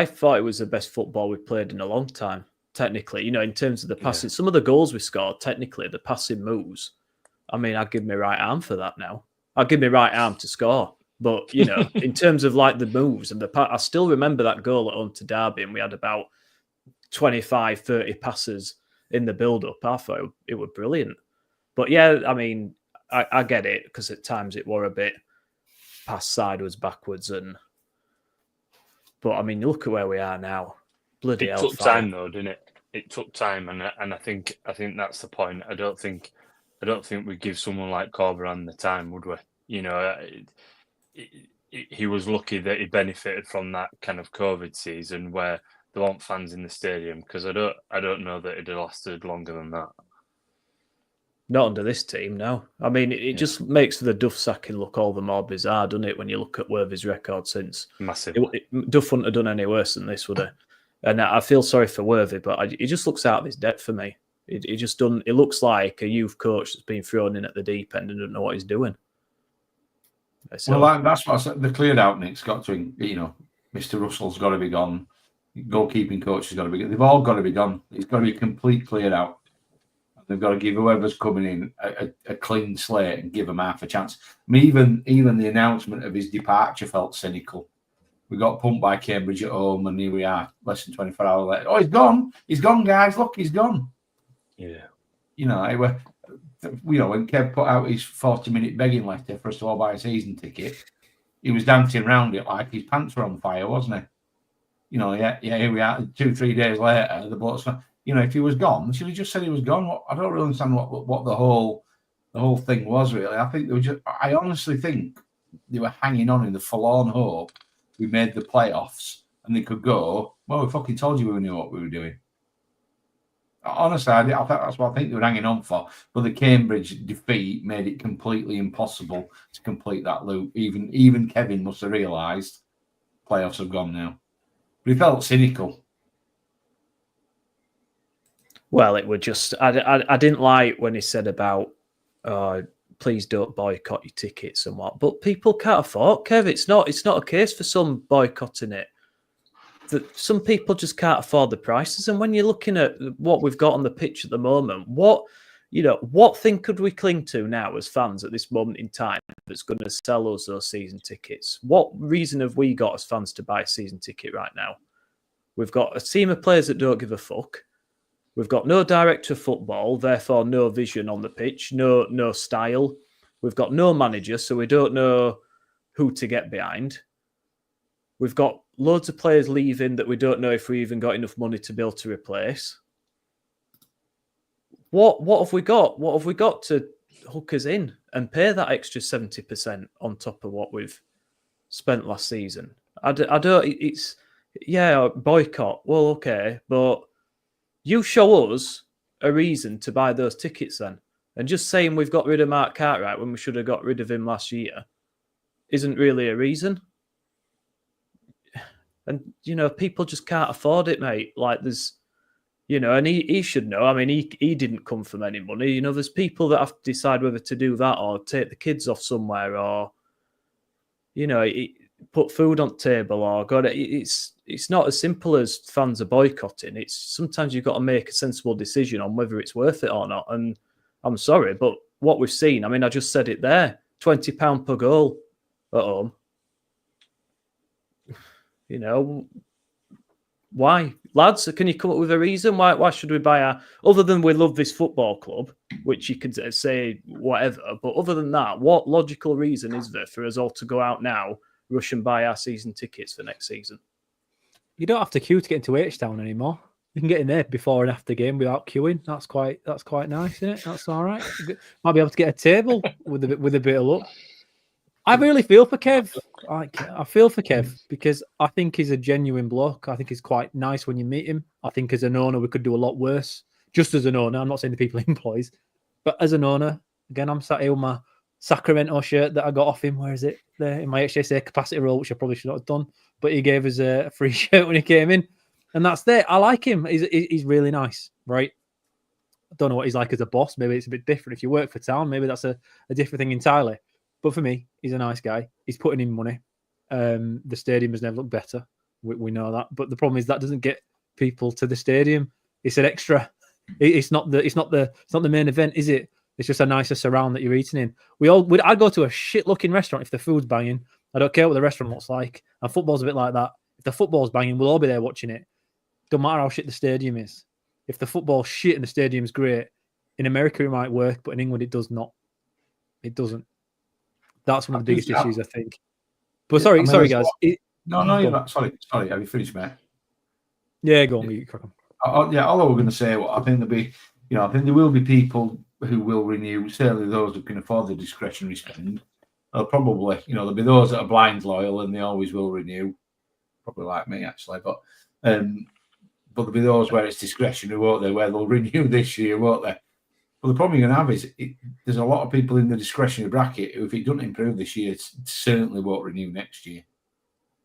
thought it was the best football we've played in a long time, technically. You know, in terms of the passing, some of the goals we scored, technically, the passing moves. I mean, I'd give my right arm for that now. I'd give my right arm to score. But, you know, in terms of like the moves and I still remember that goal at home to Derby, and we had about 25, 30 passes in the build-up. I thought it was brilliant. But yeah, I mean, I get it, because at times it were a bit pass sideways, backwards, but I mean, look at where we are now. Bloody hell! It took time, though, didn't it? It took time, and I think that's the point. I don't think we give someone like Corberan the time, would we? You know, he was lucky that he benefited from that kind of COVID season where there weren't fans in the stadium, because I don't know that it had lasted longer than that. Not under this team, no. I mean, it just makes the Duff sacking look all the more bizarre, doesn't it, when you look at Worthy's record since. Massively. Duff wouldn't have done any worse than this, would he? And I feel sorry for Worthy, but he just looks out of his depth for me. It just doesn't. It looks like a youth coach that's been thrown in at the deep end and doesn't know what he's doing. So, well, that's what I said. The cleared out, Nick's got to, you know, Mr. Russell's got to be gone. Goalkeeping coach has got to be gone. They've all got to be gone. It's got to be complete cleared out. They've got to give whoever's coming in a clean slate and give them half a chance. I mean, even the announcement of his departure felt cynical. We got pumped by Cambridge at home, and here we are, less than 24 hours later. Oh, he's gone. He's gone, guys. Look, he's gone. Yeah. You know, when Kev put out his 40-minute begging letter for us to all buy a season ticket, he was dancing around it like his pants were on fire, wasn't he? Yeah, here we are. 2-3 days later, the bloke's, if he was gone, should have just said he was gone. I don't really understand what the whole thing was really. I think I honestly think they were hanging on in the forlorn hope we made the playoffs and they could go, well, we fucking told you we knew what we were doing. Honestly, I thought that's what I think they were hanging on for. But the Cambridge defeat made it completely impossible to complete that loop. Even Kevin must have realised playoffs have gone now. But he felt cynical. Well, it would just... I didn't like when he said about, please don't boycott your tickets and what. But people can't afford, Kev. It's not a case for some boycotting it. That some people just can't afford the prices. And when you're looking at what we've got on the pitch at the moment, what thing could we cling to now as fans at this moment in time that's going to sell us those season tickets? What reason have we got as fans to buy a season ticket right now? We've got a team of players that don't give a fuck. We've got no director of football, therefore no vision on the pitch, no style. We've got no manager, so we don't know who to get behind. We've got loads of players leaving that we don't know if we even got enough money to be able to replace. What have we got? What have we got to hook us in and pay that extra 70% on top of what we've spent last season? I don't. It's boycott. Well, okay, but you show us a reason to buy those tickets then, and just saying we've got rid of Mark Cartwright when we should have got rid of him last year isn't really a reason. And, people just can't afford it, mate. Like there's, and he should know. I mean, he didn't come from any money. There's people that have to decide whether to do that or take the kids off somewhere or, put food on the table or it's not as simple as fans are boycotting. It's sometimes you've got to make a sensible decision on whether it's worth it or not. And I'm sorry, but what we've seen, I mean, I just said it there, £20 per goal at home. Why? Lads, can you come up with a reason? Why should we buy other than we love this football club, which you could say whatever, but other than that, what logical reason is there for us all to go out now, rush and buy our season tickets for next season? You don't have to queue to get into H-Town anymore. You can get in there before and after game without queuing. That's quite nice, isn't it? That's all right. Might be able to get a table with a bit of luck. I really feel for Kev. I feel for Kev because I think he's a genuine bloke. I think he's quite nice when you meet him. I think as an owner, we could do a lot worse. Just as an owner, I'm not saying the people he employs, but as an owner, again, I'm sat here with my Sacramento shirt that I got off him. Where is it? There in my HSA capacity role, which I probably should not have done. But he gave us a free shirt when he came in, and that's there. I like him. He's really nice, right? I don't know what he's like as a boss. Maybe it's a bit different. If you work for town, maybe that's a different thing entirely. But for me, he's a nice guy. He's putting in money. The stadium has never looked better. We know that. But the problem is that doesn't get people to the stadium. It's an extra. It's not the main event, is it? It's just a nicer surround that you're eating in. I'd go to a shit looking restaurant if the food's banging. I don't care what the restaurant looks like. And football's a bit like that. If the football's banging, we'll all be there watching it. Don't matter how shit the stadium is. If the football's shit and the stadium's great, in America it might work, but in England it does not. It doesn't. That's one of the biggest issues, I think. But sorry, guys. No, you're not. Sorry. Have you finished, mate? Yeah, go on. You crack on. All I was going to say, I think there'll be, I think there will be people who will renew. Certainly, those who can afford the discretionary spend. Probably, there'll be those that are blind loyal and they always will renew. Probably like me, actually. But there'll be those where it's discretionary, won't they? Where they'll renew this year, won't they? But the problem you're going to have is there's a lot of people in the discretionary bracket who, if it doesn't improve this year, certainly won't renew next year.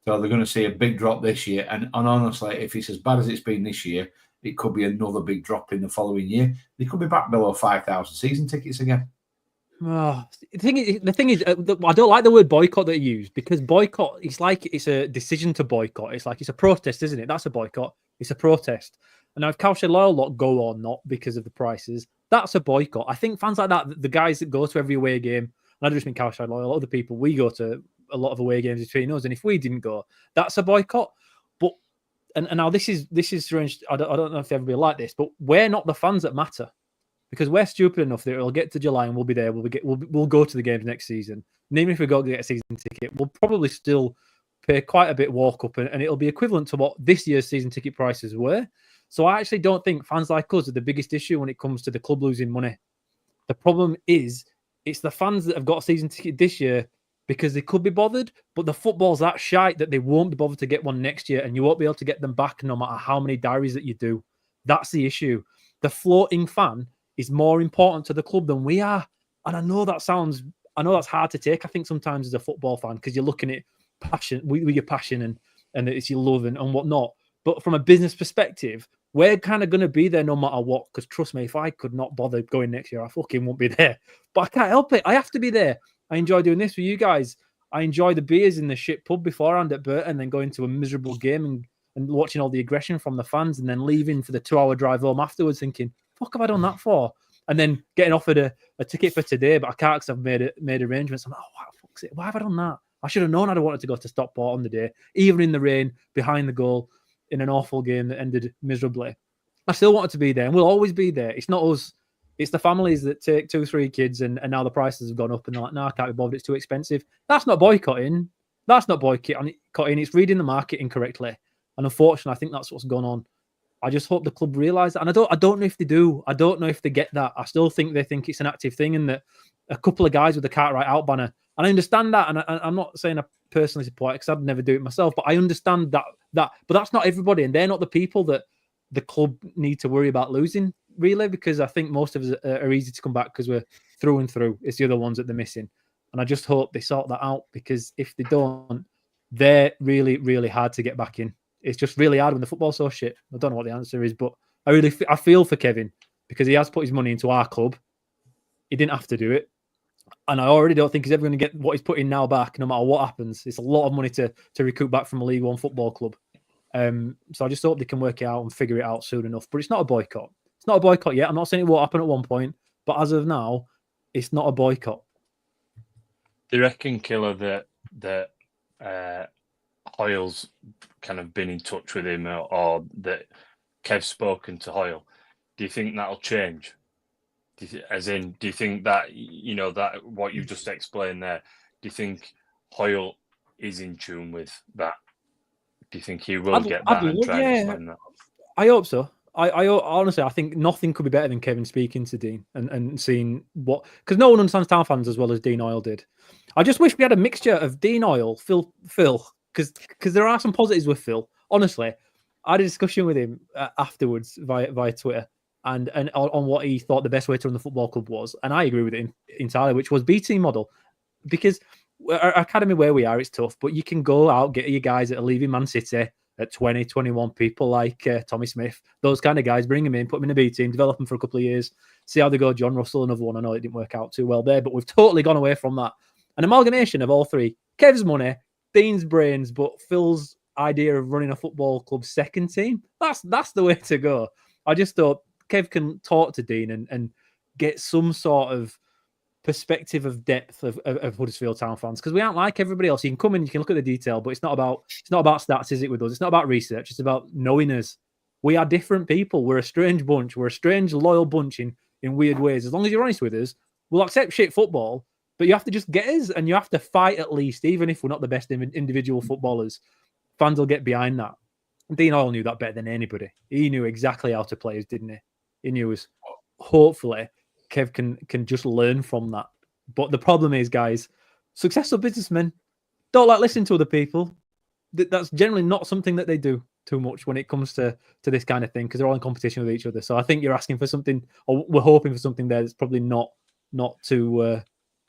So they're going to see a big drop this year. And honestly, if it's as bad as it's been this year, it could be another big drop in the following year. They could be back below 5,000 season tickets again. Oh, the thing is, I don't like the word boycott that you use because boycott, it's like it's a decision to boycott. It's like it's a protest, isn't it? That's a boycott. It's a protest. And now if Cowshed Loyal lot go or not because of the prices, that's a boycott. I think fans like that, the guys that go to every away game, and I don't just mean Cowshed Loyal, a lot of the people, we go to a lot of away games between us, and if we didn't go, that's a boycott. But and now this is strange. I don't know if everybody like this, but we're not the fans that matter because we're stupid enough that it'll get to July and we'll be there. We'll go to the games next season. And even if we go to get a season ticket, we'll probably still pay quite a bit walk up, and it'll be equivalent to what this year's season ticket prices were. So I actually don't think fans like us are the biggest issue when it comes to the club losing money. The problem is it's the fans that have got a season ticket this year because they could be bothered, but the football's that shite that they won't be bothered to get one next year, and you won't be able to get them back no matter how many diaries that you do. That's the issue. The floating fan is more important to the club than we are. And I know that's hard to take, I think, sometimes as a football fan, because you're looking at passion, with your passion and it's your love and whatnot. But from a business perspective, we're kind of going to be there no matter what. Because trust me, if I could not bother going next year, I fucking won't be there. But I can't help it. I have to be there. I enjoy doing this with you guys. I enjoy the beers in the shit pub beforehand at Burton, and then going to a miserable game and watching all the aggression from the fans, and then leaving for the 2-hour drive home afterwards thinking, fuck have I done that for? And then getting offered a ticket for today, but I can't because I've made arrangements. I'm like, oh, fuck's it. Why have I done that? I should have known I'd wanted to go to Stockport on the day, even in the rain, behind the goal, in an awful game that ended miserably. I still wanted to be there, and we'll always be there. It's not us. It's the families that take 2-3 kids, and now the prices have gone up, and they're like, no, I can't be bothered. It's too expensive. That's not boycotting. That's not boycotting. It's reading the market incorrectly. And unfortunately, I think that's what's gone on. I just hope the club realise that. And I don't know if they do. I don't know if they get that. I still think they think it's an active thing, and that a couple of guys with the Cartwright out banner. And I understand that. And I'm not saying I personally support it because I'd never do it myself, but I understand that. But that's not everybody. And they're not the people that the club need to worry about losing, really, because I think most of us are easy to come back because we're through and through. It's the other ones that they're missing. And I just hope they sort that out, because if they don't, they're really, really hard to get back in. It's just really hard when the football's so shit. I don't know what the answer is, but I feel for Kevin, because he has put his money into our club. He didn't have to do it. And I already don't think he's ever going to get what he's put in now back, no matter what happens. It's a lot of money to recoup back from a League One football club. So I just hope they can work it out and figure it out soon enough. But it's not a boycott. It's not a boycott yet. I'm not saying it won't happen at one point, but as of now, it's not a boycott. Do you reckon, Killer, that Hoyle's kind of been in touch with him, or that Kev's spoken to Hoyle? Do you think that'll change? Do you think that, that what you've just explained there, do you think Hoyle is in tune with that? Do you think he will get that and try and explain that? I hope so. I honestly, I think nothing could be better than Kevin speaking to Dean and seeing what, because no one understands Town fans as well as Dean Hoyle did. I just wish we had a mixture of Dean Hoyle, Phil, because there are some positives with Phil. Honestly, I had a discussion with him afterwards via Twitter and on what he thought the best way to run the football club was, and I agree with it entirely, which was B-team model, because our academy where we are, it's tough, but you can go out, get your guys that are leaving Man City at 20, 21, people like Tommy Smith, those kind of guys, bring them in, put them in a B team, develop them for a couple of years, see how they go. John Russell, another one. I know it didn't work out too well there, but we've totally gone away from that. An amalgamation of all three. Kev's money, Dean's brains, but Phil's idea of running a football club second team. That's the way to go. I just thought Kev can talk to Dean and get some sort of perspective of depth of Huddersfield Town fans, because we aren't like everybody else. You can come in, you can look at the detail, but it's not about stats, is it, with us? It's not about research. It's about knowing us. We are different people. We're a strange bunch. We're a strange, loyal bunch in weird ways. As long as you're honest with us, we'll accept shit football, but you have to just get us, and you have to fight at least, even if we're not the best individual footballers. Fans will get behind that. Dean Hoyle knew that better than anybody. He knew exactly how to play us, didn't he? He knew us. Hopefully, Kev can just learn from that. But the problem is, guys, successful businessmen don't like listening to other people. That's generally not something that they do too much when it comes to this kind of thing, because they're all in competition with each other. So I think you're asking for something, or we're hoping for something there that's probably not too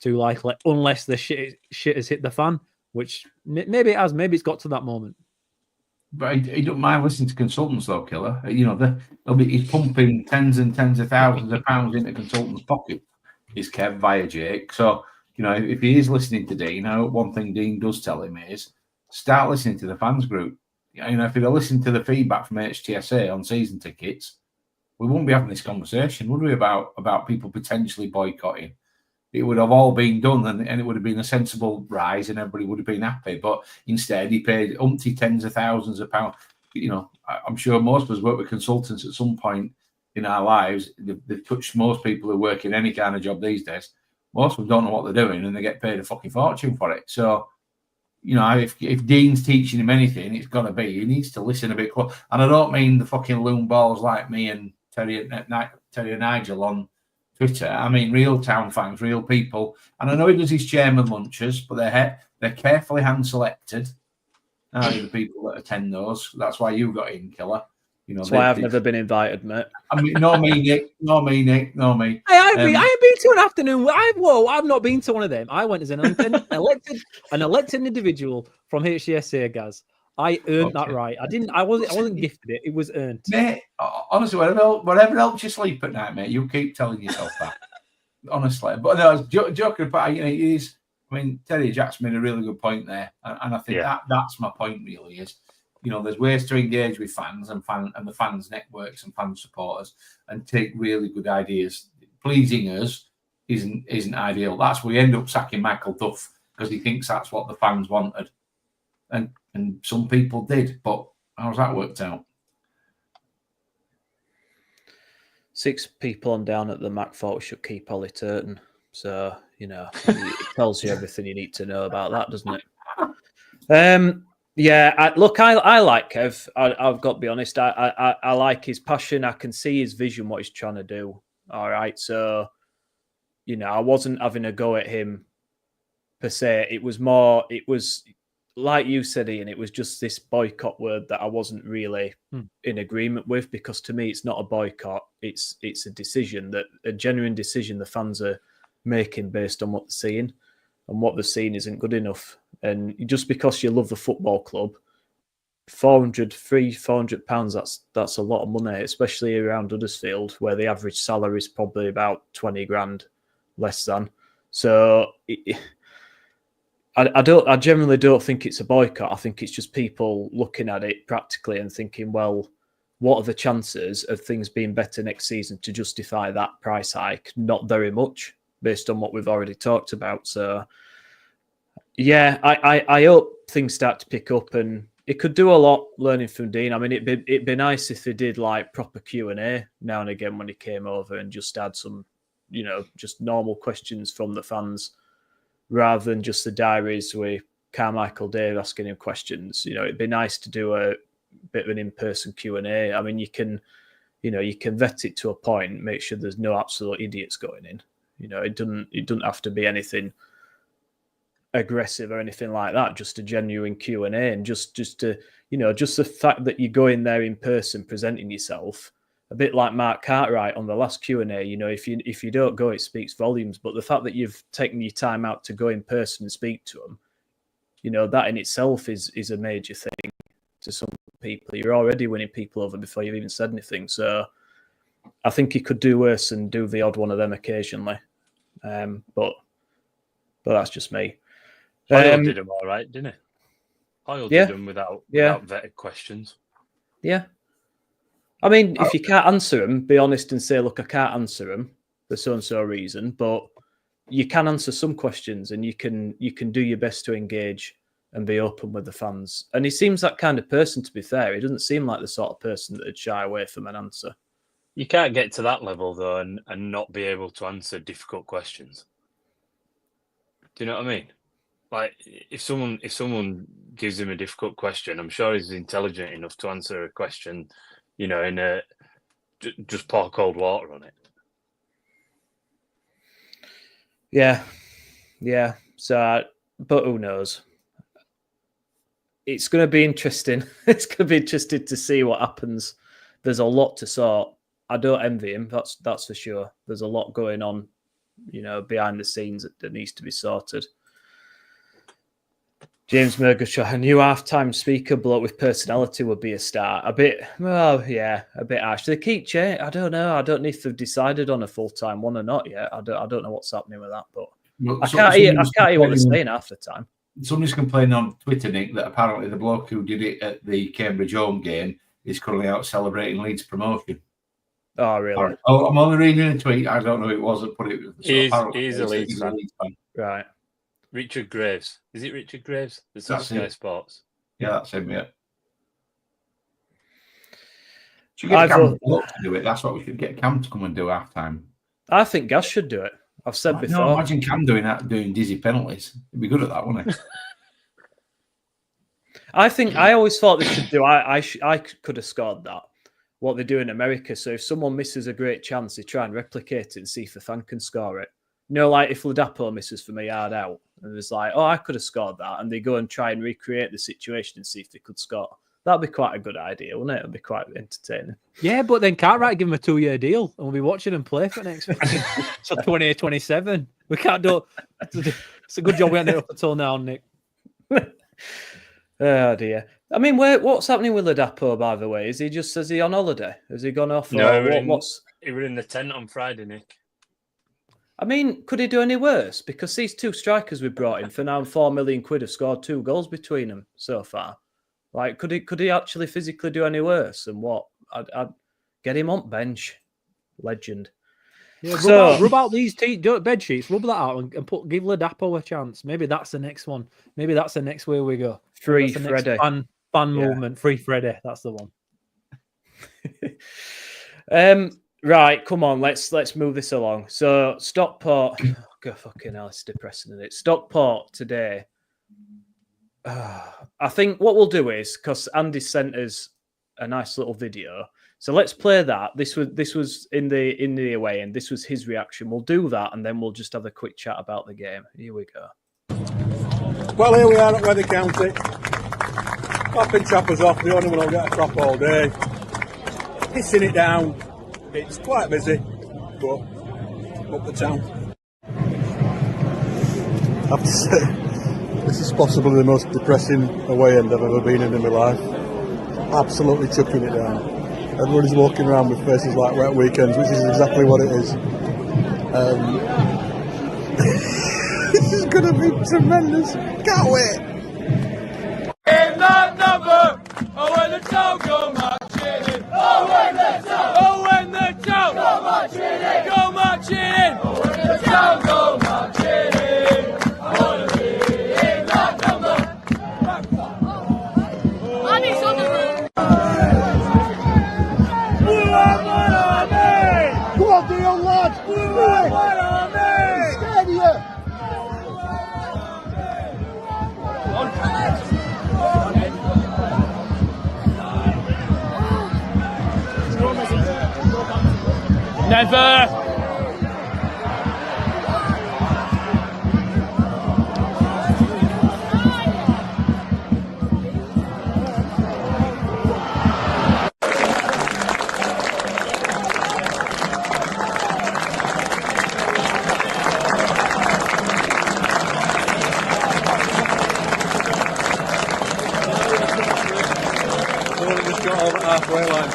likely, unless the shit has hit the fan, which maybe it has. Maybe it's got to that moment. But he don't mind listening to consultants, though, Killer. He's pumping tens and tens of thousands of pounds into consultants' pocket. Is Kev via Jake? So if he is listening to Dean, one thing Dean does tell him is start listening to the fans group. If he'd have listened to the feedback from HTSA on season tickets, we wouldn't be having this conversation, would we? About people potentially boycotting. It would have all been done, and it would have been a sensible rise, and everybody would have been happy. But instead, he paid umpty tens of thousands of pounds. I'm sure most of us work with consultants at some point in our lives. They've touched most people who work in any kind of job these days. Most of them don't know what they're doing, and they get paid a fucking fortune for it. So, you know, if Dean's teaching him anything, it's got to be he needs to listen a bit close. And I don't mean the fucking loon balls like me and Terry and Nigel on Twitter. I mean real town fans, real people. And I know he does his chairman lunches, but they're carefully hand selected. The people that attend those. That's why you got in, Killer. You know, that's why I've never been invited, mate. I mean, no me, Nick. No me, Nick. No me. I ain't been to an afternoon. I've not been to one of them. I went as an elected individual from HCSA, Gaz. I earned that right. I wasn't gifted it. It was earned. Mate, honestly, whatever helps you sleep at night, mate, you keep telling yourself that. Honestly, but no, I was joking about. You know, it is. I mean, Terry Jack's made a really good point there, and I think that's my point. Really, is you know, there's ways to engage with fans and the fans networks and fan supporters, and take really good ideas. Pleasing us isn't ideal. That's where we end up sacking Michael Duff because he thinks that's what the fans wanted, and some people did. But how's that worked out? 6 people on down at the Mac thought we should keep Ollie Turton. So, you know, it tells you everything you need to know about that, doesn't it? I like Kev. I've got to be honest. I like his passion. I can see his vision, what he's trying to do. All right. So, you know, I wasn't having a go at him per se. It was like you said, Ian, it was just this boycott word that I wasn't really in agreement with, because to me, it's not a boycott. It's a genuine decision the fans are making based on what they're seeing, and what they're seeing isn't good enough. And just because you love the football club, £400, that's a lot of money, especially around Huddersfield, where the average salary is probably about 20 grand less than. So I generally don't think it's a boycott. I think it's just people looking at it practically and thinking, well, what are the chances of things being better next season to justify that price hike? Not very much, based on what we've already talked about. So, yeah, I hope things start to pick up, and it could do a lot learning from Dean. I mean, it'd be nice if they did like proper Q&A now and again when he came over, and just had some, you know, just normal questions from the fans, rather than just the diaries with Carmichael Dave asking him questions. You know, it'd be nice to do a bit of an in-person Q&A. I mean, you can vet it to a point, make sure there's no absolute idiots going in. You know, it doesn't have to be anything aggressive or anything like that. Just a genuine Q&A, and just to, you know, just the fact that you go in there in person presenting yourself, a bit like Mark Cartwright on the last Q&A. You know, if you don't go, it speaks volumes. But the fact that you've taken your time out to go in person and speak to them, you know, that in itself is a major thing to some people. You're already winning people over before you've even said anything. So I think he could do worse and do the odd one of them occasionally. But that's just me. Hoyle did them all right, didn't he? Hoyle did them without vetted questions. Yeah. I mean, if you can't answer them, be honest and say, look, I can't answer them for so-and-so reason, but you can answer some questions, and you can do your best to engage and be open with the fans. And he seems that kind of person, to be fair. He doesn't seem like the sort of person that would shy away from an answer. You can't get to that level, though, and not be able to answer difficult questions. Do you know what I mean? Like, if someone gives him a difficult question, I'm sure he's intelligent enough to answer a question, you know, in just pour cold water on it. Yeah. So, but who knows? It's going to be interesting. It's going to be interesting to see what happens. There's a lot to sort. I don't envy him. That's for sure. There's a lot going on, you know, behind the scenes that needs to be sorted. James Murgashaw, a new half-time speaker bloke with personality would be a start. A bit harsh. They keep changing. I don't know. I don't know if they've decided on a full-time one or not yet. I don't know what's happening with that, but I can't hear what they're saying half the time. Somebody's complaining on Twitter, Nick, that apparently the bloke who did it at the Cambridge home game is currently out celebrating Leeds promotion. Oh, really? Oh, I'm only reading a tweet. I don't know who it was that put it. He's a Leeds fan. Right. Richard Graves. Is it Richard Graves? That's Sky Sports. Yeah, that's him, yeah. Should get Cam to do it. That's what we should get Cam to come and do half-time. I think Gas should do it. I've said before. No, imagine Cam doing Dizzy penalties. He'd be good at that, wouldn't he? I always thought they should do. I could have scored that. What they do in America. So if someone misses a great chance, they try and replicate it and see if the fan can score it. You know, like if Ladapo misses from a yard out, and it's like, oh, I could have scored that, and they go and try and recreate the situation and see if they could score. That'd be quite a good idea, wouldn't it? It'd be quite entertaining. Yeah, but then Cartwright give him a 2-year deal, and we'll be watching him play for next week. So 2027. We can't do. It's a good job we haven't up until now, Nick. Oh dear. I mean, what's happening with Ladapo, by the way? Is he on holiday? Has he gone off? No, he were in the tent on Friday, Nick. I mean, could he do any worse? Because these two strikers we brought in for now £4 million have scored 2 goals between them so far. Like, could he actually physically do any worse? And what? I'd get him on bench. Legend. Yeah, rub out these bed sheets, rub that out and give Ladapo a chance. Maybe that's the next one. Maybe that's the next way we go. Free Freddie. Fan movement. Free Freddie. That's the one. Right, come on, let's move this along. So Stockport, God, fucking hell, it's depressing, isn't it? Stockport today. I think what we'll do is, because Andy sent us a nice little video, so let's play that. This was in the away, and this was his reaction. We'll do that, and then we'll just have a quick chat about the game. Here we go. Well, here we are at Weather County. Popping choppers off. The only one will get a crop all day. Hissing it down. It's quite busy, but up the town. I have to say, this is possibly the most depressing away end I've ever been in my life. Absolutely chucking it down. Everybody's walking around with faces like wet weekends, which is exactly what it is. This is going to be tremendous. Can't wait. In that number, oh, when the town go marching in. Oh, when the town. Oh, when the town go marching in. Go marching in. Oh, when the town go marching in. I want to be in that number. I need something. Blue and white army. Come on, the young lads. Blue and white army. Stadium. Never. Only just got over halfway line.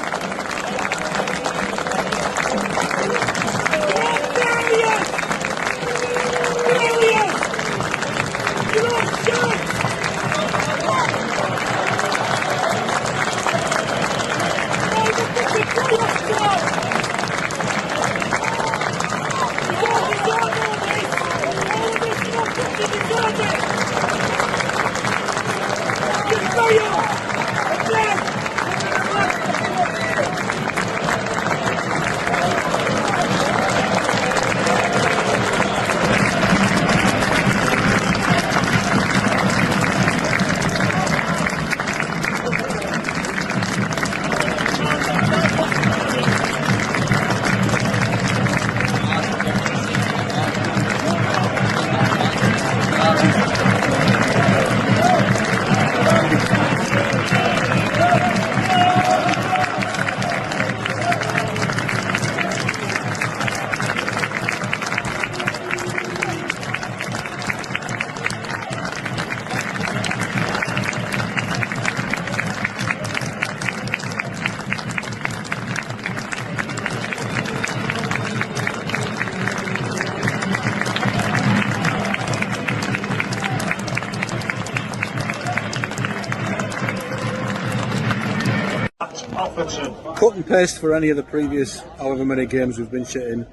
Cut and paste for any of the previous however many games we've been shitting.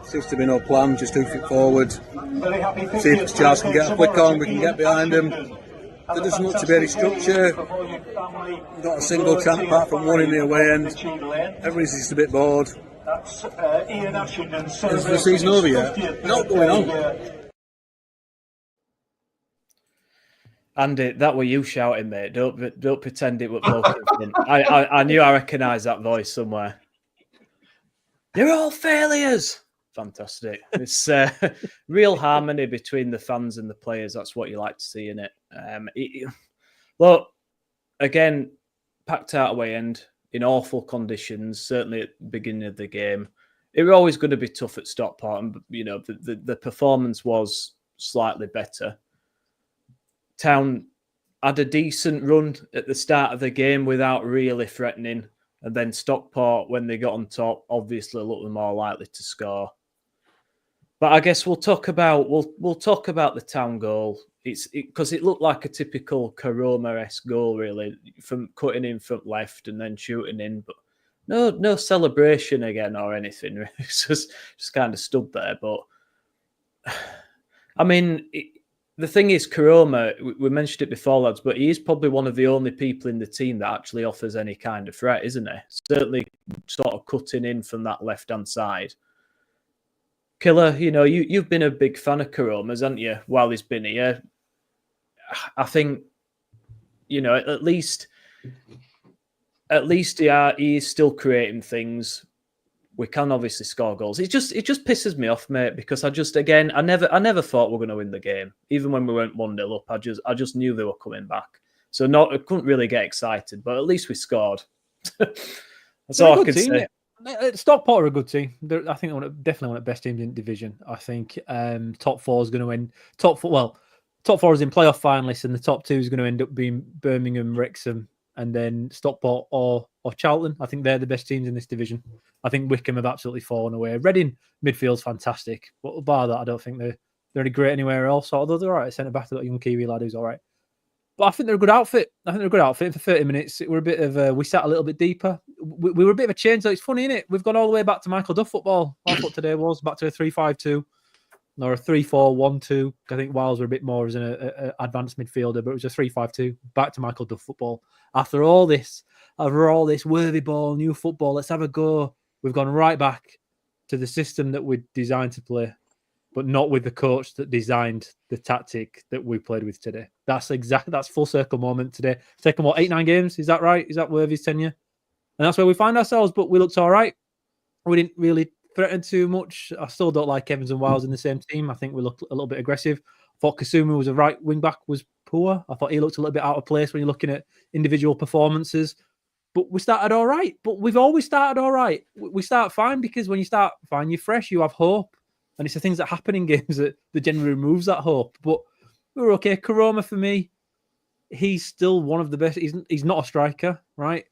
Seems to be no plan, just hoof it forward. See if Charles can get a flick on, we can get behind him. There doesn't look to be any structure. Not a single chant apart from one in the away end. Everybody's just a bit bored. Is the season over yet? Not going on. Andy, that were you shouting, mate. Don't pretend it was bloke in front. I knew I recognised that voice somewhere. You're all failures. Fantastic. It's real harmony between the fans and the players. That's what you like to see in it. Look, again, packed out away end in awful conditions, certainly at the beginning of the game. It was always going to be tough at Stockport, and the performance was slightly better. Town had a decent run at the start of the game without really threatening, and then Stockport, when they got on top, obviously looked more likely to score. But I guess we'll talk about the Town goal. Because it looked like a typical Karoma-esque goal, really, from cutting in from left and then shooting in, but no celebration again or anything. It's just kind of stood there. But I mean, the thing is, Karoma, we mentioned it before, lads, but he is probably one of the only people in the team that actually offers any kind of threat, isn't he? Certainly, sort of cutting in from that left-hand side. Killer, you've been a big fan of Karoma's, haven't you, while he's been here? I think, at least he is still creating things. We can obviously score goals. It just pisses me off, mate, because I never thought we were going to win the game. Even when we went 1-0 up, I just knew they were coming back. So I couldn't really get excited, but at least we scored. That's all I can say. Stockport are a good team. I think they're definitely one of the best teams in the division. I think top four is going to win. Top four is in playoff finalists, and the top two is going to end up being Birmingham, Wrexham, and then Stockport or Charlton. I think they're the best teams in this division. I think Wickham have absolutely fallen away. Reading midfield's fantastic, but bar that, I don't think they're any great anywhere else. Although they're all right. Centre back, they've got a young Kiwi lad who's all right. But I think they're a good outfit. For 30 minutes. We're a bit of we sat a little bit deeper. We were a bit of a change. Though. It's funny, isn't it? We've gone all the way back to Michael Duff football. I thought today was back to a 3-5-2 or a 3-4-1-2. I think Wiles were a bit more as an advanced midfielder, but it was a 3-5-2. Back to Michael Duff football. After all this worthy ball, new football, let's have a go. We've gone right back to the system that we're designed to play, but not with the coach that designed the tactic that we played with today. That's full circle moment today. It's taken, 8-9 games? Is that right? Is that Worthy's tenure? And that's where we find ourselves, but we looked all right. We didn't really threaten too much. I still don't like Evans and Wiles in the same team. I think we looked a little bit aggressive. I thought Kasuma was a right wing back, was poor. I thought he looked a little bit out of place when you're looking at individual performances. But we started all right. But we've always started all right. We start fine because when you start fine, you're fresh, you have hope. And it's the things that happen in games that generally removes that hope. But we were okay. Karoma, for me, he's still one of the best. He's not a striker, right?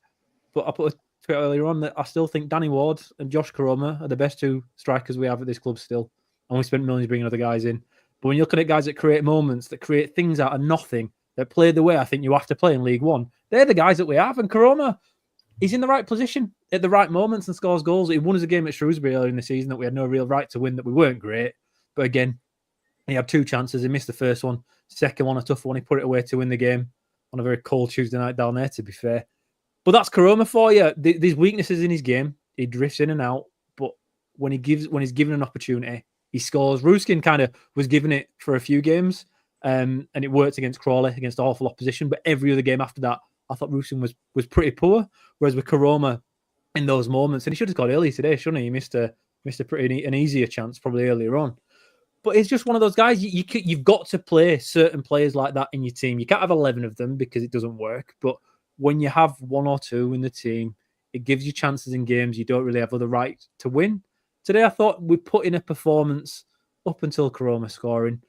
But I put a tweet earlier on that I still think Danny Ward and Josh Karoma are the best two strikers we have at this club still. And we spent millions bringing other guys in. But when you're looking at guys that create moments, that create things out of nothing, that play the way I think you have to play in League One, they're the guys that we have. And Karoma, he's in the right position at the right moments and scores goals. He won us a game at Shrewsbury earlier in the season that we had no real right to win, that we weren't great. But again, he had two chances. He missed the first one. Second one, a tough one. He put it away to win the game on a very cold Tuesday night down there, to be fair. But that's Karoma for you. There's weaknesses in his game. He drifts in and out. But when he's given an opportunity, he scores. Ruskin kind of was given it for a few games, and it worked against Crawley, against awful opposition. But every other game after that, I thought Ruskin was pretty poor. Whereas with Karoma, in those moments, and he should have scored early today, shouldn't he? He missed an easier chance probably earlier on. But it's just one of those guys. You've got to play certain players like that in your team. You can't have 11 of them because it doesn't work. But when you have one or two in the team, it gives you chances in games you don't really have the right to win. Today, I thought we put in a performance up until Karoma scoring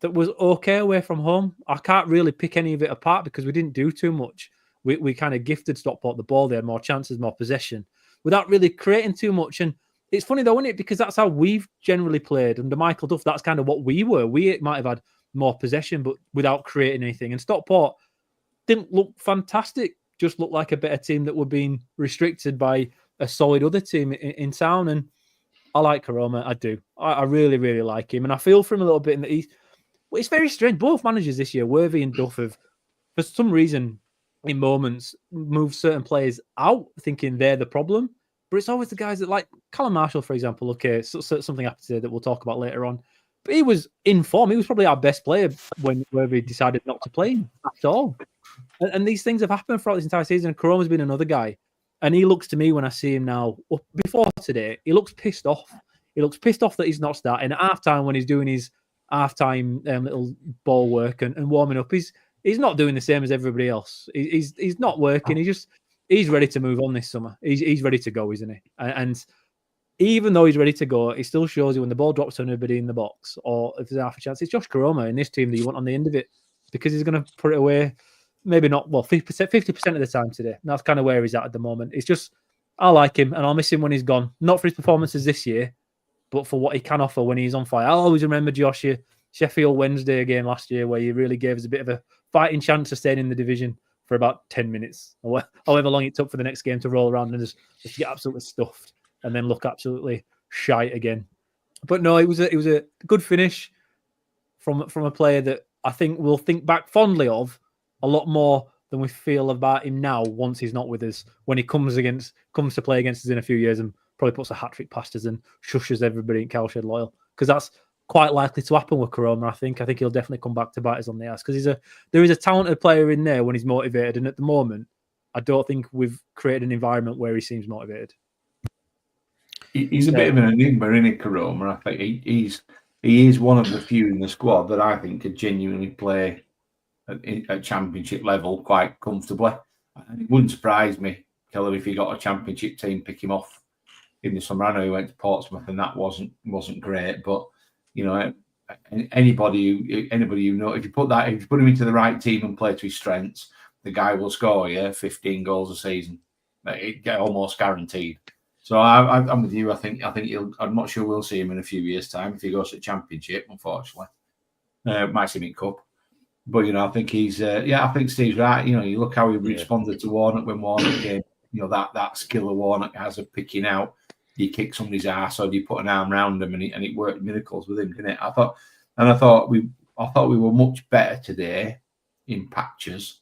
that was okay away from home. I can't really pick any of it apart because we didn't do too much. We kind of gifted Stockport the ball. They had more chances, more possession, without really creating too much. And it's funny though, isn't it? Because that's how we've generally played. Under Michael Duff, that's kind of what we were. We might have had more possession, but without creating anything. And Stockport didn't look fantastic, just looked like a better team that were being restricted by a solid other team in town. And I like Karoma. I do. I really, really like him. And I feel for him a little bit in that it's very strange. Both managers this year, Worthy and Duff, have, for some reason, in moments, moved certain players out, thinking they're the problem. But it's always the guys that, like Callum Marshall, for example. Okay, so something happened today that we'll talk about later on. he was in form. He was probably our best player when we decided not to play him at all. And these things have happened throughout this entire season. And Karoma's been another guy. And he looks to me when I see him now, before today, he looks pissed off. He looks pissed off that he's not starting. At halftime, when he's doing his halftime little ball work and warming up, he's not doing the same as everybody else. He's not working. He's ready to move on this summer. He's ready to go, isn't he? And even though he's ready to go, he still shows you when the ball drops on anybody in the box, or if there's half a chance, it's Josh Karoma in this team that you want on the end of it, because he's going to put it away. Maybe not, 50% of the time today. And that's kind of where he's at the moment. It's just, I like him, and I'll miss him when he's gone. Not for his performances this year, but for what he can offer when he's on fire. I'll always remember, Josh, your Sheffield Wednesday game last year, where you really gave us a bit of a fighting chance of staying in the division for about 10 minutes, or however long it took for the next game to roll around and just get absolutely stuffed and then look absolutely shite again. But no, it was a good finish from a player that I think we'll think back fondly of a lot more than we feel about him now once he's not with us, when he comes to play against us in a few years and probably puts a hat-trick past us and shushes everybody in Cowshed Loyal, because that's quite likely to happen with Karoma. I think he'll definitely come back to bite us on the ass, because there is a talented player in there when he's motivated, and at the moment I don't think we've created an environment where he seems motivated. He's a bit of an enigma, isn't he, Karoma? I think he is one of the few in the squad that I think could genuinely play at championship level quite comfortably. And it wouldn't surprise me, Keller, if he got a championship team pick him off in the summer. I know he went to Portsmouth and that wasn't great, but you know, anybody who know, if you put him into the right team and play to his strengths, the guy will score 15 goals a season. It get almost guaranteed. So I'm with you. I think I'm not sure we'll see him in a few years' time if he goes to the championship. Unfortunately, might see him in cup. But you know, I think he's I think Steve's right. You know, you look how he responded to Warnock when Warnock came. You know, that skill of Warnock has of picking out. You kick somebody's ass or you put an arm around him, and it worked miracles with him, didn't it? I thought we were much better today in patches,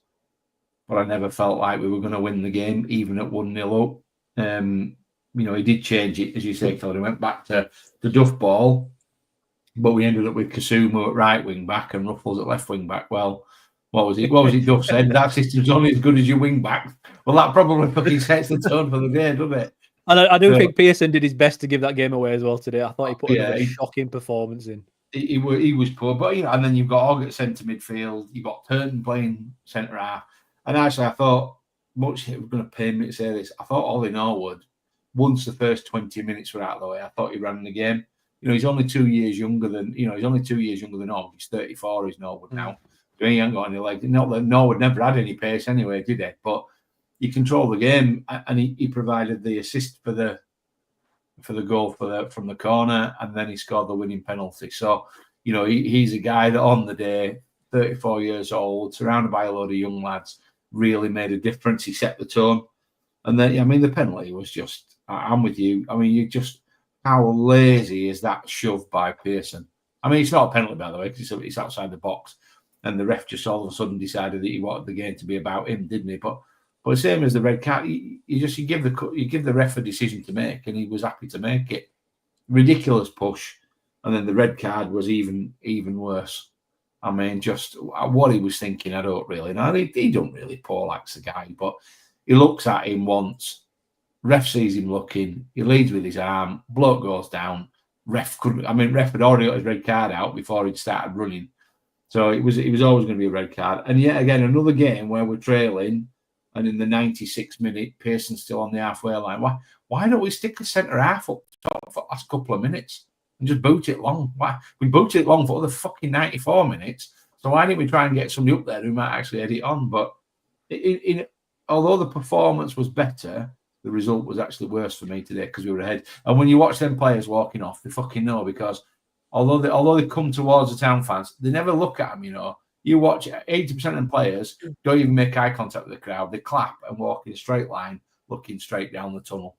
but I never felt like we were going to win the game, even at 1-0 up. You know, he did change it, as you say, Kelly. He went back to the Duff ball, but we ended up with Kasumu at right wing back and Ruffles at left wing back. Well, what was it? Duff said? That system's only as good as your wing back. Well, that probably fucking sets the tone for the day, doesn't it? And I do think Pearson did his best to give that game away as well today. I thought he put a shocking performance in. He was poor, but you know, and then you've got Hogg at centre midfield. You've got Turton playing centre half. And actually, I thought, much it was going to pain me to say this, I thought Ollie Norwood, once the first 20 minutes were out of the way, I thought he ran the game. You know, he's only 2 years younger than Hogg. He's 34, he's Norwood now. He ain't got any legs. Not that Norwood never had any pace anyway, did he? But he controlled the game, and he provided the assist for the goal from the corner, and then he scored the winning penalty. So, you know, he's a guy that on the day, 34 years old, surrounded by a load of young lads, really made a difference. He set the tone. And then, I mean, the penalty was just, I'm with you. I mean, how lazy is that shove by Pearson? I mean, it's not a penalty, by the way, because it's outside the box. And the ref just all of a sudden decided that he wanted the game to be about him, didn't he? But the same as the red card, you give the ref a decision to make, and he was happy to make it. Ridiculous push, and then the red card was even worse. I mean, just what he was thinking, I don't really know. He don't really poleaxe the guy, but he looks at him once. Ref sees him looking. He leads with his arm. Bloke goes down. Ref had already got his red card out before he'd started running. So it was always going to be a red card. And yet again, another game where we're trailing, and in the 96th minute, Pearson's still on the halfway line. Why don't we stick the centre half up top for the last couple of minutes and just boot it long? Why? We booted it long for the fucking 94 minutes. So why didn't we try and get somebody up there who might actually head it on? But although the performance was better, the result was actually worse for me today because we were ahead. And when you watch them players walking off, they fucking know, because although they come towards the Town fans, they never look at them, you know. You watch 80% of them players don't even make eye contact with the crowd. They clap and walk in a straight line, looking straight down the tunnel.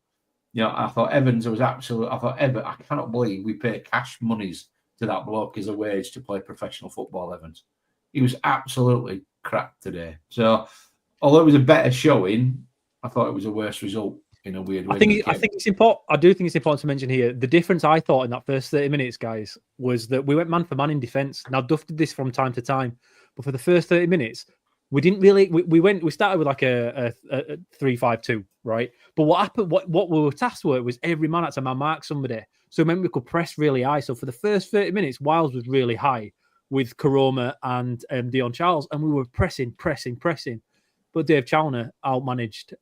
You know, I thought Evans was absolute. I cannot believe we pay cash monies to that bloke as a wage to play professional football, Evans. He was absolutely crap today. So, although it was a better showing, I thought it was a worse result in a weird way. I think it's important. I do think it's important to mention here the difference I thought in that first 30 minutes, guys, was that we went man for man in defence. Now Duff did this from time to time, but for the first 30 minutes, we didn't really. We started with like a 3-5-2, right? But what happened? What we were tasked with was every man had to man mark somebody, so it meant we could press really high. So for the first 30 minutes, Wiles was really high with Karoma and Dion Charles, and we were pressing. But Dave Chalner outmanaged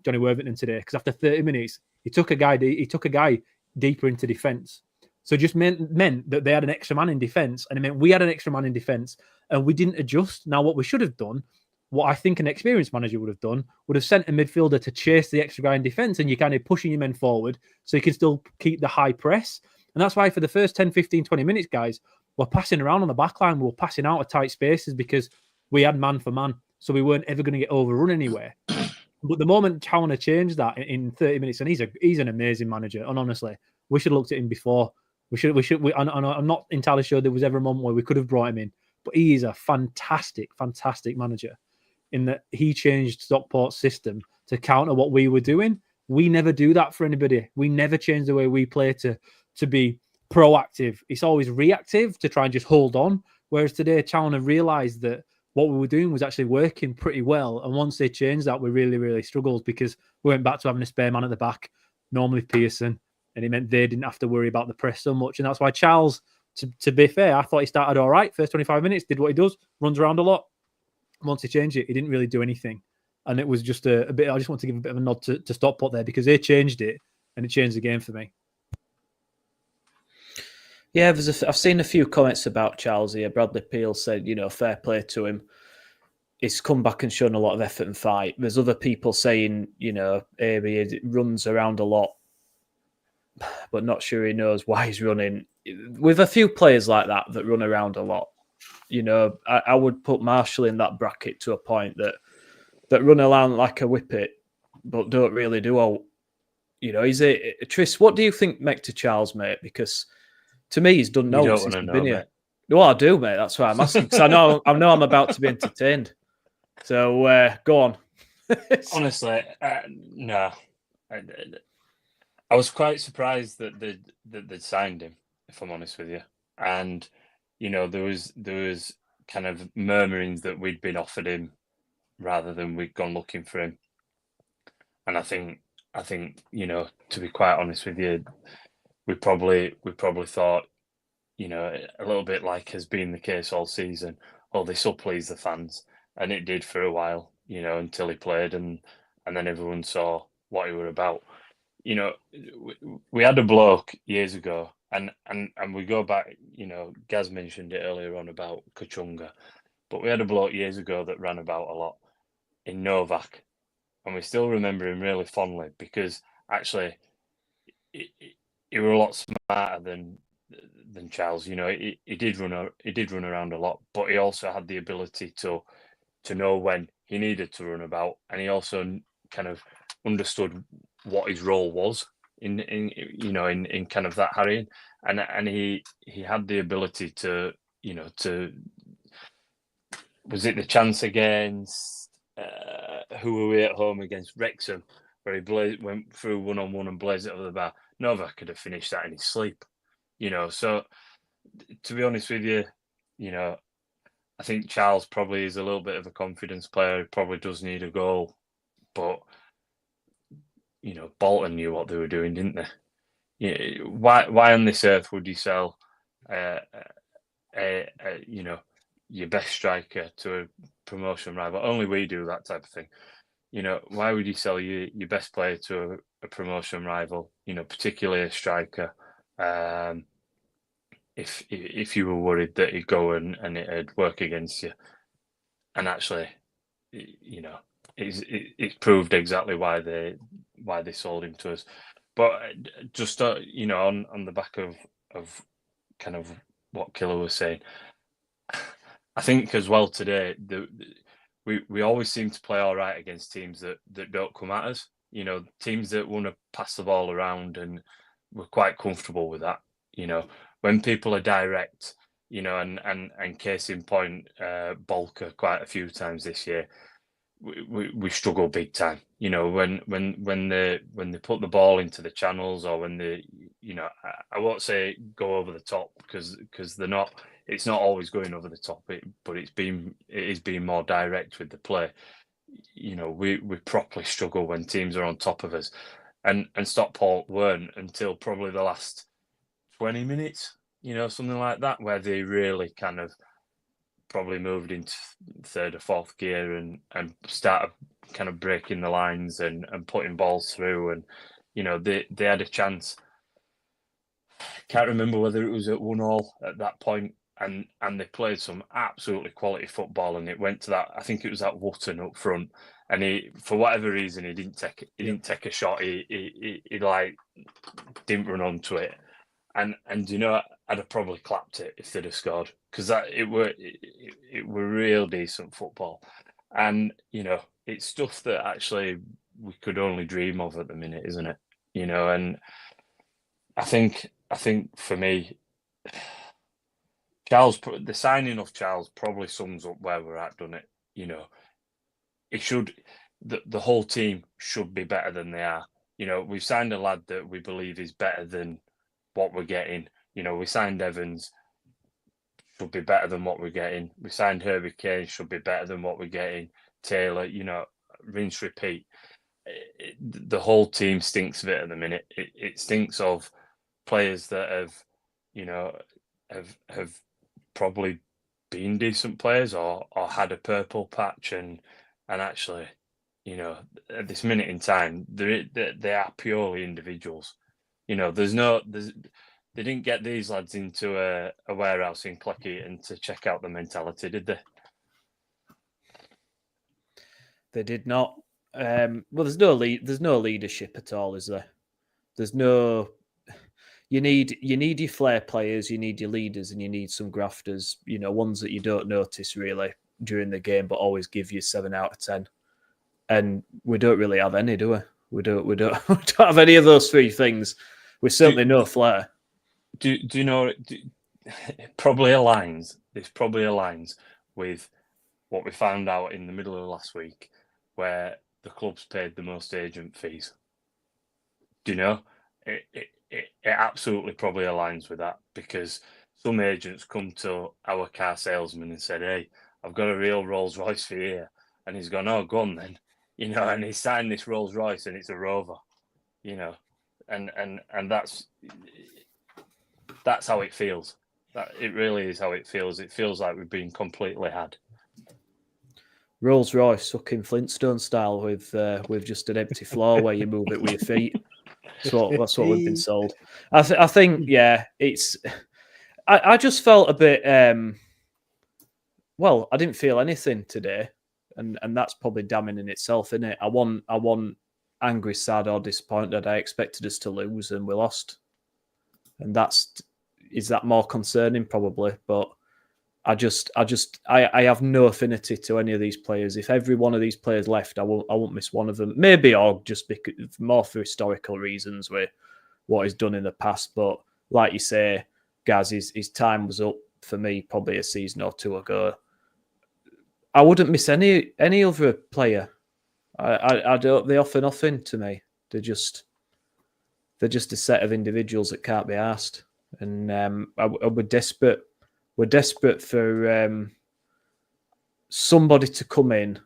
Johnny Worthington today because after 30 minutes, he took a guy deeper into defence. So it just meant that they had an extra man in defence, and it meant we had an extra man in defence, and we didn't adjust. Now, what we should have done, what I think an experienced manager would have done, would have sent a midfielder to chase the extra guy in defence, and you're kind of pushing your men forward so you can still keep the high press. And that's why for the first 10, 15, 20 minutes, guys, we're passing around on the back line. We were passing out of tight spaces because we had man for man. So we weren't ever going to get overrun anywhere. But the moment Chalner changed that in 30 minutes, and he's an amazing manager. And honestly, we should have looked at him before. I'm not entirely sure there was ever a moment where we could have brought him in. But he is a fantastic manager in that he changed Stockport's system to counter what we were doing. We never do that for anybody. We never change the way we play to be proactive. It's always reactive to try and just hold on. Whereas today, Chalner realised that what we were doing was actually working pretty well. And once they changed that, we really, really struggled because we went back to having a spare man at the back, normally Pearson, and it meant they didn't have to worry about the press so much. And that's why Charles, to be fair, I thought he started all right. First 25 minutes, did what he does, runs around a lot. Once he changed it, he didn't really do anything. And it was just a bit, I just want to give a bit of a nod to Stockport there because they changed it and it changed the game for me. Yeah, I've seen a few comments about Charles here. Bradley Peel said, fair play to him. He's come back and shown a lot of effort and fight. There's other people saying, he runs around a lot, but not sure he knows why he's running. With a few players like that run around a lot, I would put Marshall in that bracket to a point that run around like a whippet, but don't really do all. He's Tris. What do you think make to Charles, mate? Because to me, he's done no since he's been here. No, I do, mate. That's why I'm asking because I know I'm about to be entertained. So go on. Honestly, no. I was quite surprised that they'd signed him, if I'm honest with you. And there was kind of murmurings that we'd been offered him rather than we'd gone looking for him. And I think to be quite honest with you, we probably thought, a little bit like has been the case all season. Oh, this will please the fans, and it did for a while, until he played, and then everyone saw what he were about. We had a bloke years ago, and we go back. Gaz mentioned it earlier on about Kachunga, but we had a bloke years ago that ran about a lot in Novak, and we still remember him really fondly because actually he were a lot smarter than Charles. He did run around a lot, but he also had the ability to know when he needed to run about, and he also kind of understood what his role was in kind of that harrying, and he had the ability to was it the chance against who were we at home against Wrexham where he went through 1-on-1 and blazed it over the bar. Novak could have finished that in his sleep, so to be honest with you, I think Charles probably is a little bit of a confidence player. He probably does need a goal, but Bolton knew what they were doing, didn't they? Why on this earth would you sell your best striker to a promotion rival? Only we do that type of thing. Why would you sell your best player to a promotion rival? Particularly a striker. If you were worried that he'd go and it'd work against you, and actually, it's proved exactly why they sold him to us. But just on the back of kind of what Killer was saying, I think as well today we always seem to play all right against teams that don't come at us. Teams that want to pass the ball around, and we're quite comfortable with that. When people are direct, and case in point, Bolker quite a few times this year. we struggle big time. You know, when they put the ball into the channels, or when they, you know, I won't say go over the top, because they're not. It's not always going over the top, but it is being more direct with the play. You know, we properly struggle when teams are on top of us, and Stockport weren't until probably the last 20 minutes. You know, something like that, where they really kind of probably moved into third or fourth gear and started kind of breaking the lines and putting balls through. And, you know, they had a chance. Can't remember whether it was at 1-1 at that point, and they played some absolutely quality football, and it went to that. I think it was that Wotton up front, and he, for whatever reason, he didn't take a shot. He like didn't run onto it, and you know, I'd have probably clapped it if they'd have scored, because it were real decent football. And, you know, it's stuff that actually we could only dream of at the minute, isn't it? You know, and I think for me, Charles, the signing of Charles probably sums up where we're at, doesn't it? You know, the whole team should be better than they are. You know, we've signed a lad that we believe is better than what we're getting. You know, we signed Evans, should be better than what we're getting. We signed Herbie Kane, should be better than what we're getting. Taylor, you know, rinse, repeat. The whole team stinks of it at the minute. It stinks of players that have, you know, have probably been decent players or had a purple patch, and actually, you know, at this minute in time, they are purely individuals. You know, they didn't get these lads into a warehouse in Cleckheaton to check out the mentality, did they? They did not. Well, there's no leadership at all, is there? There's no. You need your flair players, you need your leaders, and you need some grafters. You know, ones that you don't notice really during the game, but always give you 7 out of 10. And we don't really have any, do we? We don't we don't have any of those three things. We're certainly no flair. Do you know? It probably aligns. This probably aligns with what we found out in the middle of last week, where the clubs paid the most agent fees. Do you know? It absolutely probably aligns with that, because some agents come to our car salesman and said, "Hey, I've got a real Rolls Royce for you here," and he's gone, "Oh, go on then," you know, and he signed this Rolls Royce and it's a Rover, you know, and that's how it feels. That it really is how it feels. It feels like we've been completely had. Rolls Royce, sucking Flintstone style, with just an empty floor where you move it with your feet. That's what we've been sold. I think, yeah, it's. I just felt a bit. Well, I didn't feel anything today, and that's probably damning in itself, isn't it? I want angry, sad, or disappointed. I expected us to lose, and we lost, and is that more concerning? Probably, but I have no affinity to any of these players. If every one of these players left, I won't miss one of them. Maybe or just because more for historical reasons with what he's done in the past. But like you say, Gaz, his time was up for me probably a season or two ago. I wouldn't miss any other player. I don't. They offer nothing to me. They're just a set of individuals that can't be asked. And we're desperate. We're desperate for somebody to come in,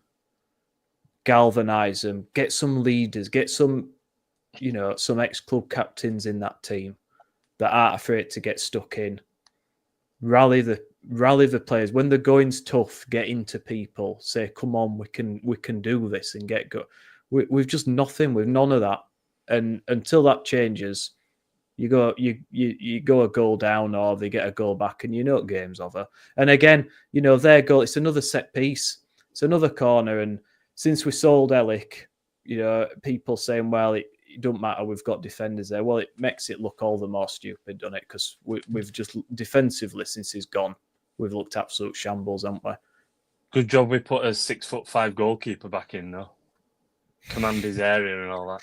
galvanise them, get some leaders, get some, you know, some ex-club captains in that team that aren't afraid to get stuck in. Rally the players when the going's tough. Get into people. Say, come on, we can do this and get go. We've just nothing. We've none of that. And until that changes, you go a goal down, or they get a goal back, and you know game's over. And again, you know, their goal, it's another set piece, it's another corner. And since we sold Ellick, you know, people saying, well, it don't matter, we've got defenders there. Well, it makes it look all the more stupid, doesn't it? Because we've just defensively, since he's gone, we've looked absolute shambles, haven't we? Good job we put a 6'5" goalkeeper back in, though. Command his area and all that.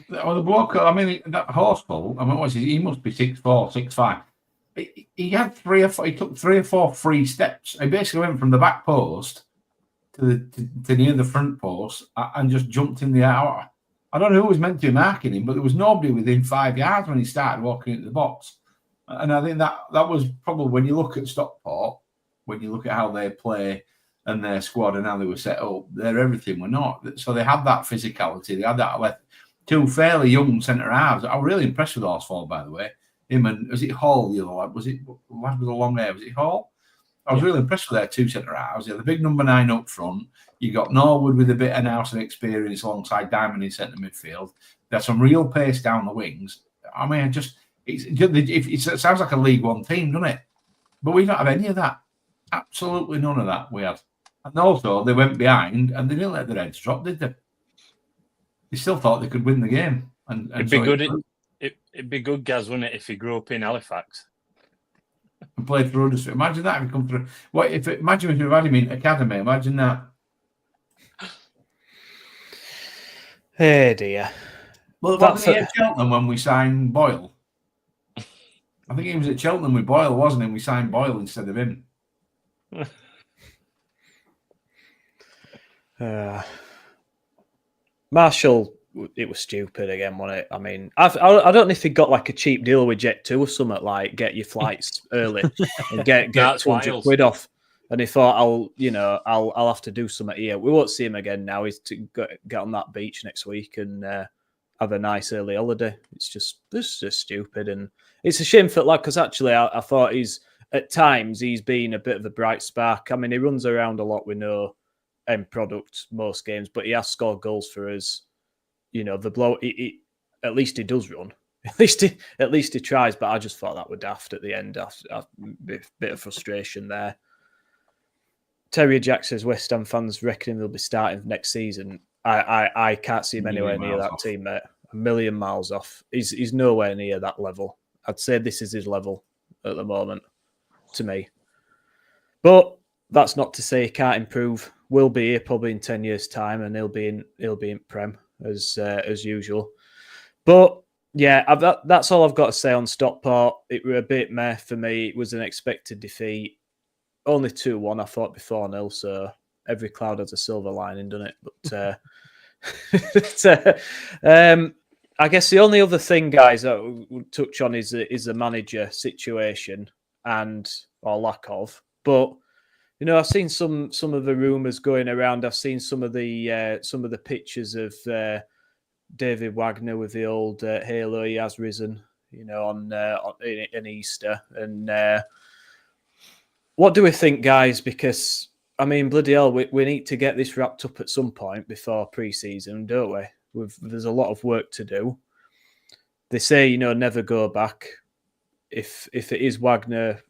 Well, the bloke, I mean, that Horsfall, I mean, he must be 6'4", 6'5". He had 3 or 4. He took 3 or 4 free steps. He basically went from the back post to near the front post and just jumped in the air. I don't know who was meant to be marking him, but there was nobody within 5 yards when he started walking into the box. And I think that was probably, when you look at Stockport, when you look at how they play and their squad and how they were set up, they're everything we're not. So they had that physicality. They had that. Two fairly young centre halves. I was really impressed with Horsfall, by the way. Him and, was it Hall, the other lad? Was it the lad with the long hair? Was it Hall? I was really impressed with their two centre halves. Yeah, the big number 9 up front. You got Norwood with a bit of nous and experience alongside Diamond in centre midfield. There's some real pace down the wings. I mean, it sounds like a League One team, doesn't it? But we don't have any of that. Absolutely none of that we had. And also, they went behind and they didn't let their heads drop, did they? They still thought they could win the game. And it'd be good. It'd be good, Gaz, wouldn't it, if he grew up in Halifax and played for Huddersfield. Imagine that if he come through. Imagine if you've had him in academy. Imagine that. Hey dear. Well, that's at Cheltenham when we signed Boyle. I think he was at Cheltenham with Boyle, wasn't he? We signed Boyle instead of him. Marshall, it was stupid again, wasn't it? I mean, I don't know if he got like a cheap deal with Jet2 or something, like get your flights early and get 200 quid off. And he thought, I'll have to do something here. We won't see him again now. He's to get on that beach next week and have a nice early holiday. It's just stupid, and it's a shame for because actually I thought at times he's been a bit of a bright spark. I mean, he runs around a lot with no end product most games, but he has scored goals for us. The blow. At least he does run. At least he tries. But I just thought that were daft at the end. A bit of frustration there. Terry Jack says West Ham fans reckon they'll be starting next season. I can't see him anywhere near that team, mate. A million miles off. He's nowhere near that level. I'd say this is his level at the moment, to me. But that's not to say he can't improve. We'll be here probably in 10 years' time, and he'll be in Prem as usual. But yeah, that's all I've got to say on Stockport. It were a bit meh for me. It was an expected defeat. Only 2-1. I thought before 0, so every cloud has a silver lining, doesn't it? But I guess the only other thing, guys, that we'll touch on is the manager situation or lack of. But I've seen some of the rumours going around. I've seen some of the pictures of David Wagner with the old halo he has risen, in Easter. And what do we think, guys? Because I mean, bloody hell, we need to get this wrapped up at some point before pre-season, don't we? There's a lot of work to do. They say, never go back. If it is Wagner,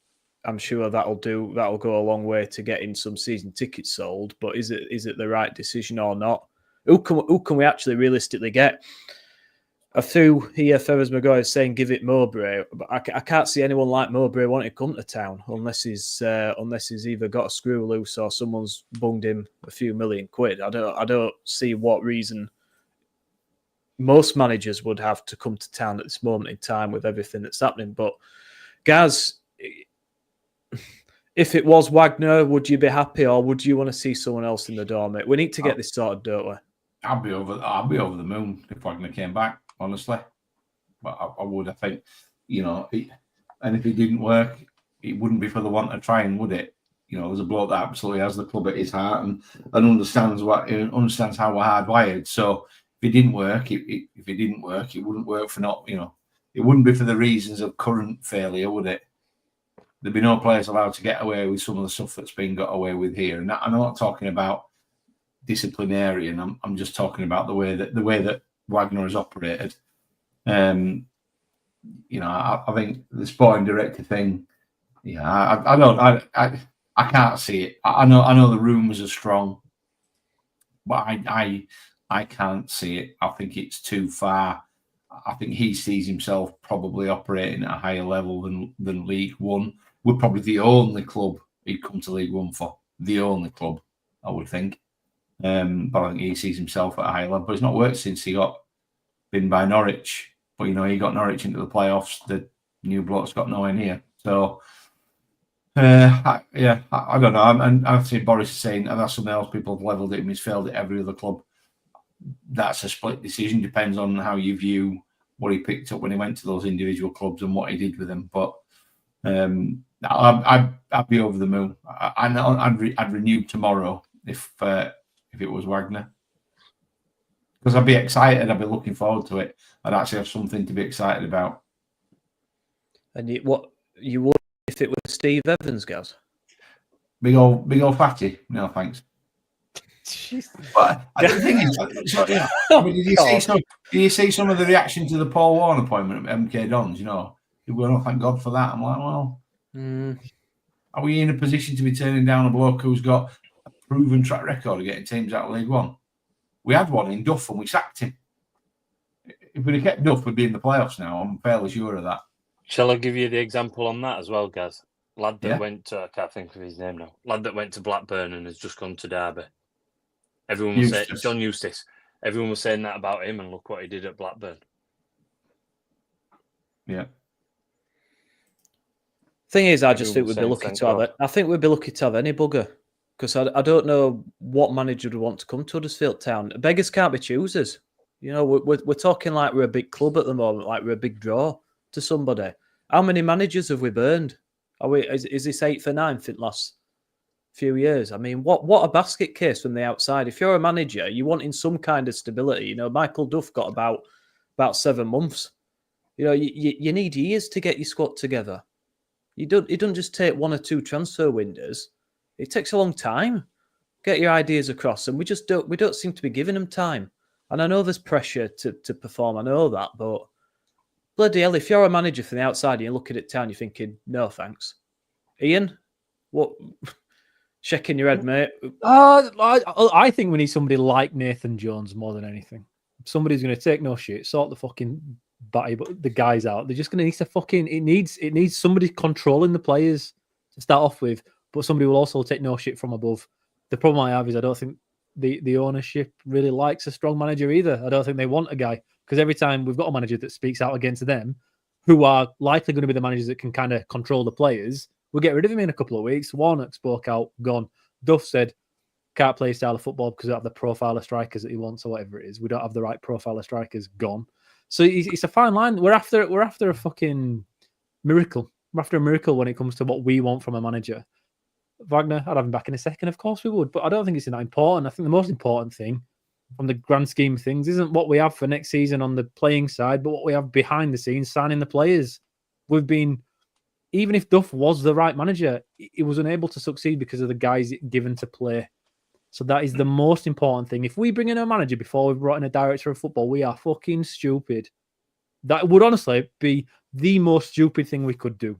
I'm sure that'll go a long way to getting some season tickets sold. But is it the right decision or not? Who can we actually realistically get? I threw here Ferris Maguire saying give it Mowbray, but I can't see anyone like Mowbray wanting to come to town unless he's either got a screw loose or someone's bunged him a few million quid. I don't see what reason most managers would have to come to town at this moment in time with everything that's happening. But Gaz, if it was Wagner, would you be happy, or would you want to see someone else in the door, mate? We need to get this sorted, don't we? I'd be over the moon if Wagner came back, honestly. But I would, I think, and if it didn't work, it wouldn't be for the want of trying, would it? There's a bloke that absolutely has the club at his heart and understands how we're hardwired. So if it didn't work, it wouldn't work for it wouldn't be for the reasons of current failure, would it? There'd be no players allowed to get away with some of the stuff that's been got away with here. And I'm not talking about disciplinarian. I'm just talking about the way that Wagner has operated. I think the sporting director thing. Yeah, I can't see it. I know the rumours are strong, but I can't see it. I think it's too far. I think he sees himself probably operating at a higher level than League One. We're probably the only club he'd come to League One for. The only club, I would think. But I think he sees himself at a higher level. But it's not worked since he got binned by Norwich. But he got Norwich into the playoffs. The new bloke's got nowhere near. So I don't know. And I've seen Boris saying, and that's something else people have levelled it and he's failed at every other club. That's a split decision. Depends on how you view what he picked up when he went to those individual clubs and what he did with them. But I'd be over the moon. I'd renew tomorrow if it was Wagner, because I'd be excited. I'd be looking forward to it. I'd actually have something to be excited about. And what you would if it was Steve Evans, guys? Big old fatty. No, thanks. But the thing is, did you see some of the reaction to the Paul Warne appointment at MK Dons? People going, "Oh, thank God for that." I'm like, well, are we in a position to be turning down a bloke who's got a proven track record of getting teams out of League One? We had one in Duff and we sacked him. If we'd have kept Duff, we'd be in the playoffs now. I'm fairly sure of that. Shall I give you the example on that as well, Gaz? Lad that went to, I can't think of his name now. Lad that went to Blackburn and has just gone to Derby. Everyone was saying, John Eustace. Everyone was saying that about him, and look what he did at Blackburn. Yeah. Thing is, I just think we'd be lucky to have it. I think we'd be lucky to have any bugger, because I don't know what manager would want to come to Huddersfield Town. Beggars can't be choosers. We're talking like we're a big club at the moment, like we're a big draw to somebody. How many managers have we burned? Is this 8th or 9th in the last few years? I mean, what a basket case from the outside. If you're a manager, you're wanting some kind of stability. Michael Duff got about 7 months. You need years to get your squad together. It doesn't just take 1 or 2 transfer windows. It takes a long time. Get your ideas across, and we don't seem to be giving them time. And I know there's pressure to perform. I know that, but bloody hell, if you're a manager from the outside and you're looking at Town, you're thinking, no thanks. Ian, what? Shaking your head, mate. I think we need somebody like Nathan Jones more than anything. Somebody's going to take no shit, sort the fucking the guys out. They're just going to need to fucking. It needs somebody controlling the players to start off with, but somebody will also take no shit from above. The problem I have is I don't think the ownership really likes a strong manager either. I don't think they want a guy, because every time we've got a manager that speaks out against them, who are likely going to be the managers that can kind of control the players, we'll get rid of him in a couple of weeks. Warnock spoke out, gone. Duff said, can't play his style of football because we don't have the profile of strikers that he wants, or whatever it is. We don't have the right profile of strikers, gone. So it's a fine line. We're after a fucking miracle. We're after a miracle when it comes to what we want from a manager. Wagner, I'd have him back in a second. Of course we would, but I don't think it's that important. I think the most important thing from the grand scheme of things isn't what we have for next season on the playing side, but what we have behind the scenes, signing the players. Even if Duff was the right manager, he was unable to succeed because of the guys given to play. So that is the most important thing. If we bring in a manager before we've brought in a director of football, we are fucking stupid. That would honestly be the most stupid thing we could do.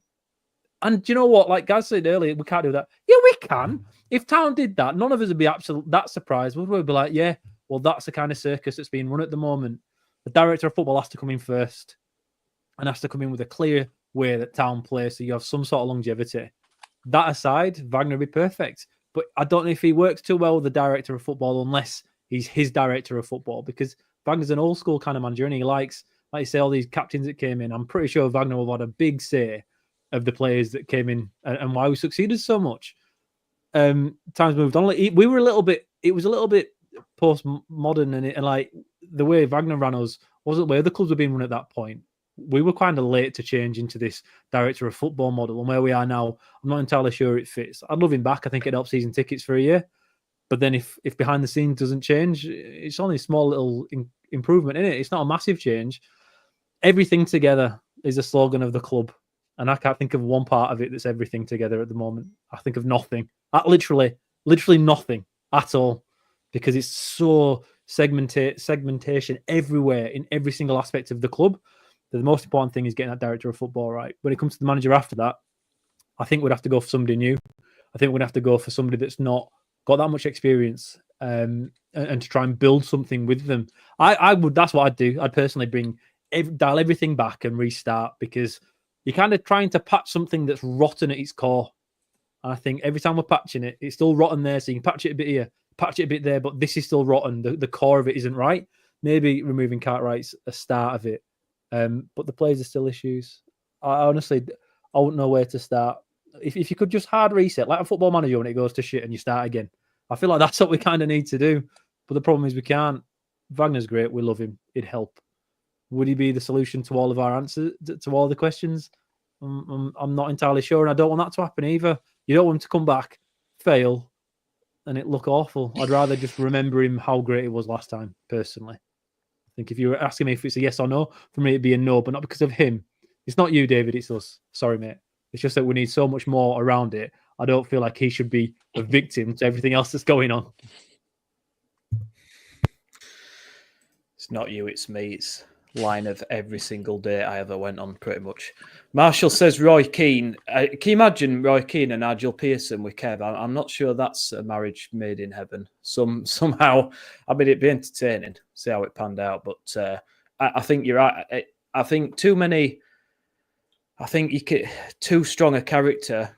And do you know what? Like Gaz said earlier, we can't do that. Yeah, we can. If Town did that, none of us would be that surprised. We'd be like, yeah, well, that's the kind of circus that's being run at the moment. The director of football has to come in first and has to come in with a clear way that Town plays, so you have some sort of longevity. That aside, Wagner would be perfect. But I don't know if he works too well with the director of football unless he's his director of football, because Wagner's an old school kind of manager and he likes, like you say, all these captains that came in. I'm pretty sure Wagner will have had a big say of the players that came in and why we succeeded so much. Times moved on. It was a little bit postmodern, and like the way Wagner ran us wasn't where the clubs were being run at that point. We were kind of late to change into this director of football model, and where we are now, I'm not entirely sure it fits. I'd love him back. I think it'd help season tickets for a year. But then if behind the scenes doesn't change, it's only a small little improvement in it. It's not a massive change. Everything together is a slogan of the club, and I can't think of one part of it that's everything together at the moment. I think of nothing. Literally nothing at all, because it's so segmentation everywhere in every single aspect of the club. The most important thing is getting that director of football right. When it comes to the manager after that, I think we'd have to go for somebody new. I think we'd have to go for somebody that's not got that much experience, and to try and build something with them. I would. That's what I'd do. I'd personally dial everything back and restart, because you're kind of trying to patch something that's rotten at its core. And I think every time we're patching it, it's still rotten there. So you can patch it a bit here, patch it a bit there, but this is still rotten. The core of it isn't right. Maybe removing Cartwright's a start of it. But the players are still issues. I honestly, I wouldn't know where to start. if you could just hard reset, like a football manager when it goes to shit and you start again. I feel like that's what we kind of need to do. But the problem is we can't. Wagner's great. We love him. It'd help. Would he be the solution to all of our answers, to all the questions? I'm not entirely sure, and I don't want that to happen either. You don't want him to come back, fail, and it look awful. I'd rather just remember him how great he was last time, personally. I think if you were asking me if it's a yes or no, for me it'd be a no, but not because of him. It's not you, David, it's us. Sorry, mate. It's just that we need so much more around it. I don't feel like he should be a victim to everything else that's going on. It's not you, it's me. It's line of every single day I ever went on, pretty much. Marshall says Roy Keane. Can you imagine Roy Keane and Nigel Pearson with Kev? I'm not sure that's a marriage made in heaven. Somehow, I mean, it'd be entertaining, see how it panned out. But I think you're right. I think too strong a character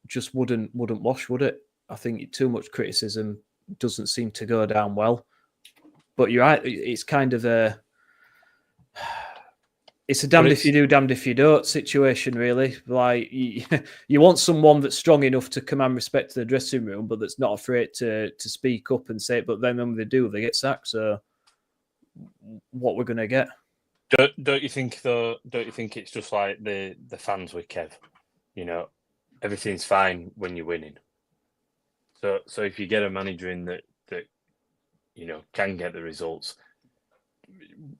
just wouldn't wash, would it? I think too much criticism doesn't seem to go down well. But you're right. It's kind of it's a damned if you do, damned if you don't situation, really. Like you want someone that's strong enough to command respect to the dressing room, but that's not afraid to speak up and say it. But then when they do, they get sacked. So what we're going to get? Don't you think though? Don't you think it's just like the fans with Kev? You know, everything's fine when you're winning. So if you get a manager in that you know can get the results,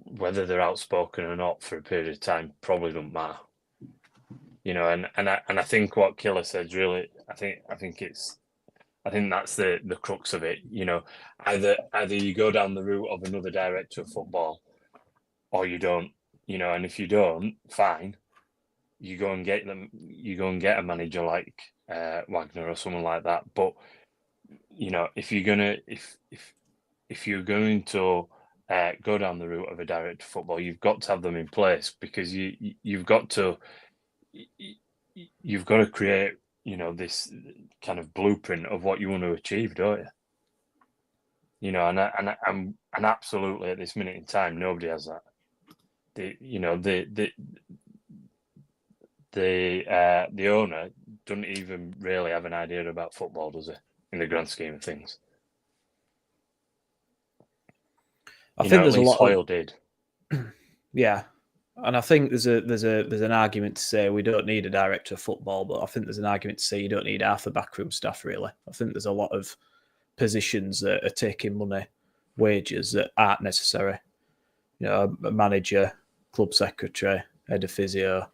whether they're outspoken or not for a period of time probably doesn't matter. You know, and I think what Killer said really, I think that's the crux of it. You know, either you go down the route of another director of football, or you don't. You know, and if you don't, fine. You go and get them. You go and get a manager like Wagner or someone like that. But you know, if you're going to go down the route of a director of football, you've got to have them in place, because you've got to create, you know, this kind of blueprint of what you want to achieve, don't you? You know, and absolutely at this minute in time, nobody has that. The owner doesn't even really have an idea about football, does he? In the grand scheme of things. I think there's a lot. Hoyle did. Yeah, and I think there's an argument to say we don't need a director of football, but I think there's an argument to say you don't need half the backroom staff, really. I think there's a lot of positions that are taking money, wages that aren't necessary. You know, a manager, club secretary, head of physio,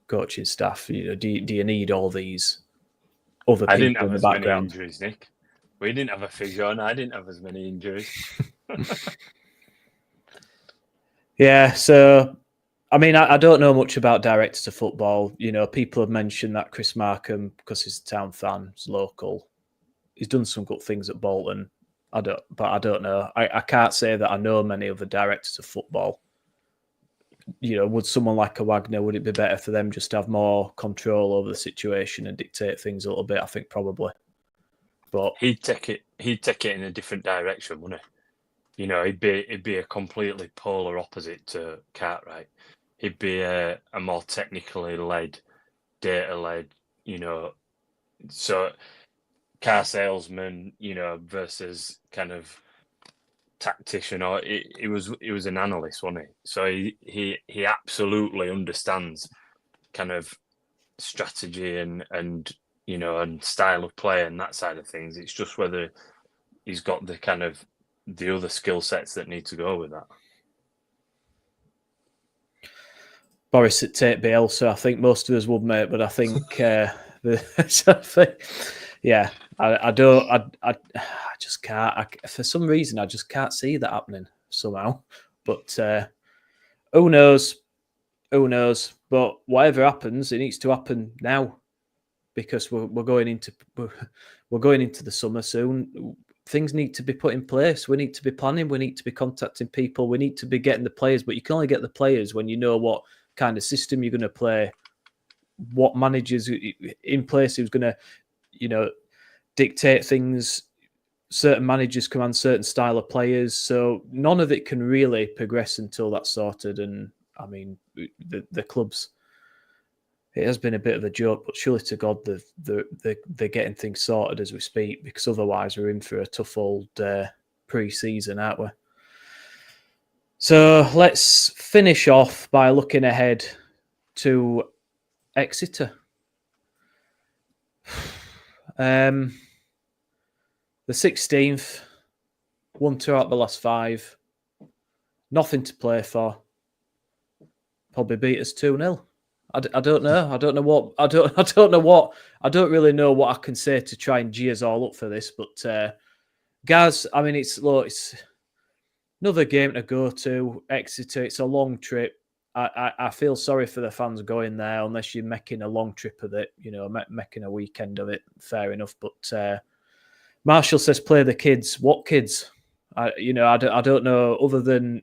coaching staff. You know, do you need all these other people I didn't have in the as background? many injuries, Nick. We didn't have a physio, and I didn't have as many injuries. Yeah, so I mean, I don't know much about directors of football. You know, people have mentioned that Chris Markham, because he's a town fan, he's local. He's done some good things at Bolton. I don't know. I can't say that I know many other directors of football. You know, would someone like a Wagner, would it be better for them just to have more control over the situation and dictate things a little bit? I think probably. But he'd take it in a different direction, wouldn't he? You know, he'd be a completely polar opposite to Cartwright. He'd be a more technically led, data led, you know, so car salesman, you know, versus kind of tactician, or he was an analyst, wasn't he? So he absolutely understands kind of strategy and you know, and style of play and that side of things. It's just whether he's got the kind of the other skill sets that need to go with that. Boris at Tate Bale, so I think most of us would, mate. But I think yeah, I just can't. For some reason, I just can't see that happening somehow. But who knows? Who knows? But whatever happens, it needs to happen now, because we're going into the summer soon. Things need to be put in place. We need to be planning. We need to be contacting people. We need to be getting the players. But you can only get the players when you know what kind of system you're going to play, what managers in place who's going to, you know, dictate things. Certain managers command certain style of players. So none of it can really progress until that's sorted. And I mean, the clubs, it has been a bit of a joke, but surely to God they're getting things sorted as we speak, because otherwise we're in for a tough old pre-season, aren't we? So let's finish off by looking ahead to Exeter. The 16th, 1-2 out the last 5. Nothing to play for. Probably beat us 2-0. I don't know. I don't know what. I don't know what. I don't really know what I can say to try and gee us all up for this. But Gaz, I mean, it's another game to go to. Exeter. It's a long trip. I feel sorry for the fans going there, unless you're making a long trip of it. You know, making a weekend of it. Fair enough. But Marshall says play the kids. What kids? I don't know. Other than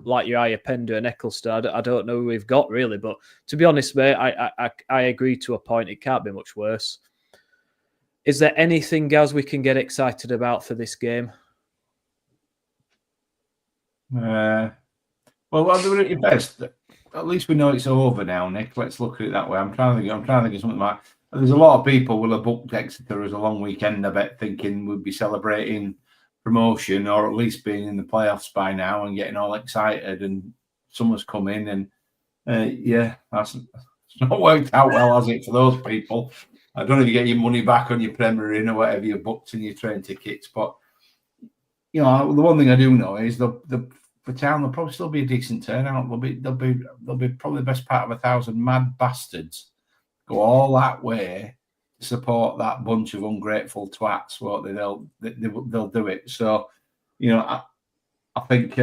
like your Iapenda and Eccleston, I don't know who we've got really. But to be honest, mate, I agree to a point. It can't be much worse. Is there anything, Gaz, we can get excited about for this game? Well, I'll do it at your best. At least we know it's over now, Nick. Let's look at it that way. I'm trying to think of something like. There's a lot of people will have booked Exeter as a long weekend, I bet, thinking we'd be celebrating promotion or at least being in the playoffs by now and getting all excited. And summer's come in, and that's it's not worked out well, has it, for those people? I don't know if you get your money back on your Premier Inn or whatever you booked in your train tickets, but the one thing I do know is for town there'll probably still be a decent turnout. There'll be probably the best part of 1,000 mad bastards go all that way to support that bunch of ungrateful twats. Won't they? They'll do it. So, I think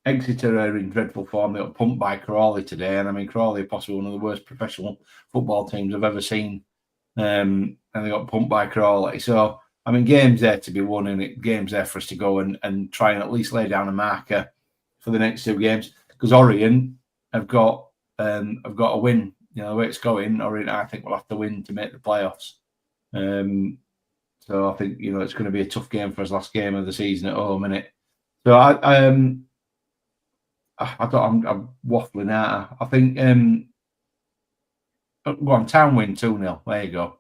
Exeter are in dreadful form. They got pumped by Crawley today, and I mean Crawley are possibly one of the worst professional football teams I've ever seen. And they got pumped by Crawley. So, I mean, games there to be won, and games there for us to go and try and at least lay down a marker for the next 2 games, because Orient have got a win. The way it's going, Orient I think will have to win to make the playoffs. So I think it's going to be a tough game for us, last game of the season at home, isn't it? So I'm waffling out. I think go on, Town win 2-0. There you go.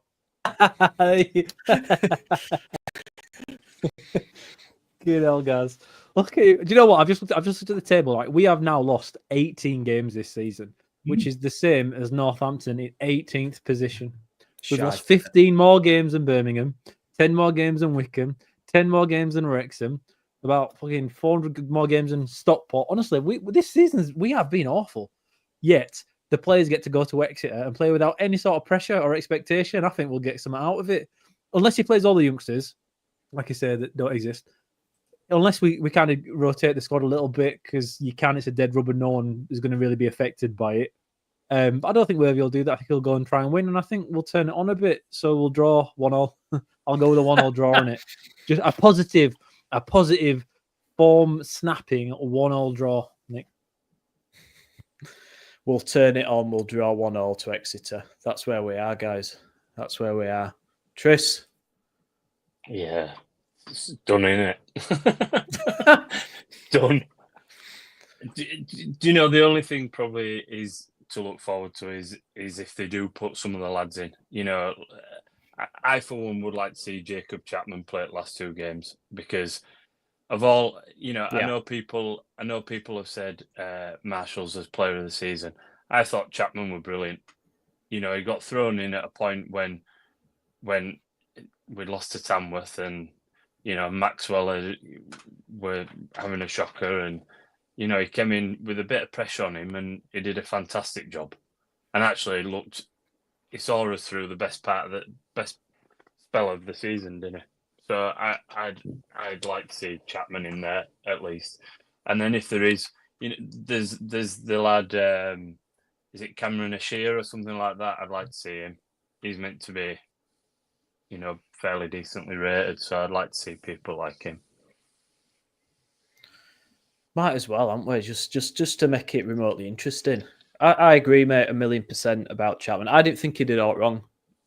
Good hell, guys. Okay, do you know what? I've just looked at the table. Like, we have now lost 18 games this season, which is the same as Northampton in 18th position. We've lost 15 more games than Birmingham, 10 more games than Wickham, 10 more games than Wrexham, about fucking 400 more games than Stockport. Honestly, this season we have been awful. Yet the players get to go to Exeter and play without any sort of pressure or expectation. I think we'll get something out of it, unless he plays all the youngsters, like I say, that don't exist. Unless we kind of rotate the squad a little bit, because it's a dead rubber. No one is going to really be affected by it. But I don't think Worthy will do that. I think he'll go and try and win, and I think we'll turn it on a bit. So we'll draw 1-0. I'll go with a 1-0 draw on it. Just a positive form snapping 1-0 draw, Nick. We'll turn it on. We'll draw 1-0 to Exeter. That's where we are, guys. That's where we are. Tris? Yeah. It's done, innit? Done. Do you know, the only thing probably is to look forward to is if they do put some of the lads in. I for one would like to see Jacob Chapman play the last 2 games, because of all, I know people have said Marshall's as player of the season. I thought Chapman were brilliant. He got thrown in at a point when we lost to Tamworth, and Maxwell were having a shocker, and he came in with a bit of pressure on him, and he did a fantastic job. And actually he saw us through the best part of the best spell of the season, didn't he? So I'd like to see Chapman in there at least. And then if there is, there's the lad, is it Cameron Ashir or something like that? I'd like to see him. He's meant to be, fairly decently rated, so I'd like to see people like him. Might as well, haven't we? Just to make it remotely interesting. I agree, mate, 1,000,000% about Chapman. I didn't think he did all wrong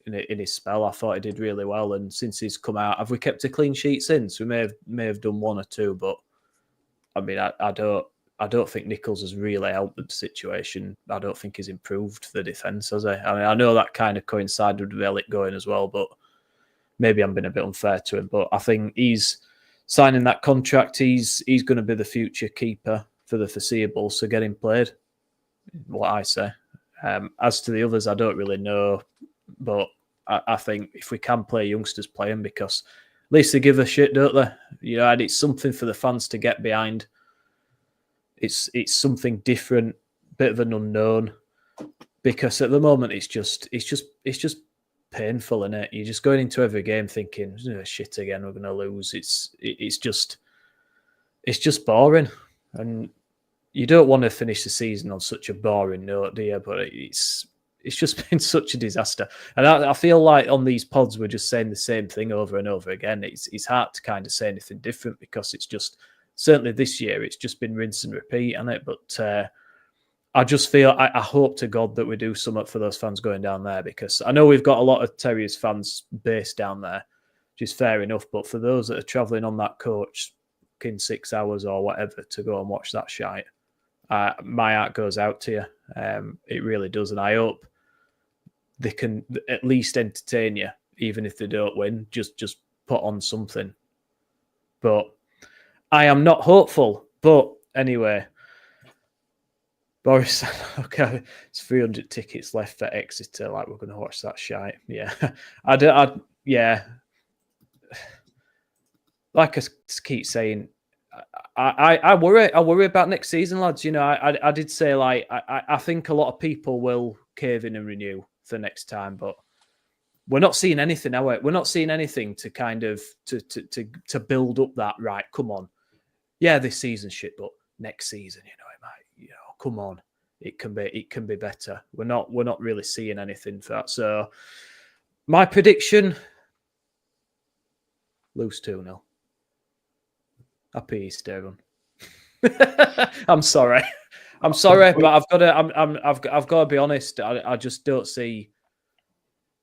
in his spell. I thought he did really well, and since he's come out, have we kept a clean sheet since? We may have done 1 or 2, but I mean, I don't. I don't think Nichols has really helped the situation. I don't think he's improved the defence, has he? I mean, I know that kind of coincided with Elliot going as well, but maybe I'm being a bit unfair to him. But I think he's signing that contract. He's going to be the future keeper for the foreseeable. So get him played. What I say. As to the others, I don't really know, but I think if we can play youngsters, play them, because at least they give a shit, don't they? You know, and it's something for the fans to get behind. It's something different, bit of an unknown, because at the moment it's just painful, isn't it? You're just going into every game thinking, oh, shit again, we're going to lose. It's just boring, and you don't want to finish the season on such a boring note, do you? But it's just been such a disaster, and I feel like on these pods we're just saying the same thing over and over again. It's hard to kind of say anything different, because it's just, certainly this year, it's just been rinse and repeat, hasn't it? But I just feel, I hope to God that we do something for those fans going down there, because I know we've got a lot of Terriers fans based down there, which is fair enough. But for those that are travelling on that coach in 6 hours or whatever to go and watch that shite, my heart goes out to you. It really does. And I hope they can at least entertain you, even if they don't win. Just put on something. But I am not hopeful. But anyway, Boris said, okay, it's 300 tickets left for Exeter. Like, we're going to watch that shite. Yeah. Yeah. Like I keep saying, I worry about next season, lads. You know, I did say, like, I think a lot of people will cave in and renew for next time, but we're not seeing anything, are we? We're not seeing anything to kind of to build up that, right, come on. Yeah, this season's shit, but next season, you know, it might, you know, come on. It can be better. We're not really seeing anything for that. So my prediction, lose 2-0. Happy Easter, everyone. I'm sorry, but I've got to be honest. I just don't see.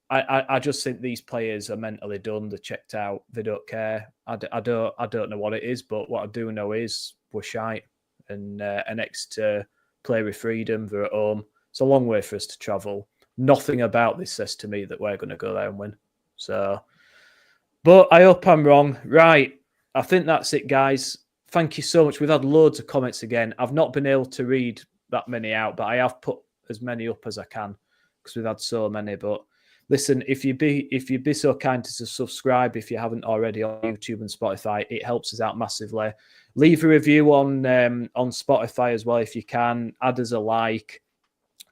I just think these players are mentally done. They're checked out. They don't care. I don't know what it is, but what I do know is we're shite, and Exeter play with freedom. They're at home. It's a long way for us to travel. Nothing about this says to me that we're going to go there and win. So, but I hope I'm wrong. Right. I think that's it, guys. Thank you so much. We've had loads of comments again. I've not been able to read that many out, but I have put as many up as I can because we've had so many. But listen, if you be so kind to subscribe if you haven't already on YouTube and Spotify, it helps us out massively. Leave a review on Spotify as well if you can. Add us a like.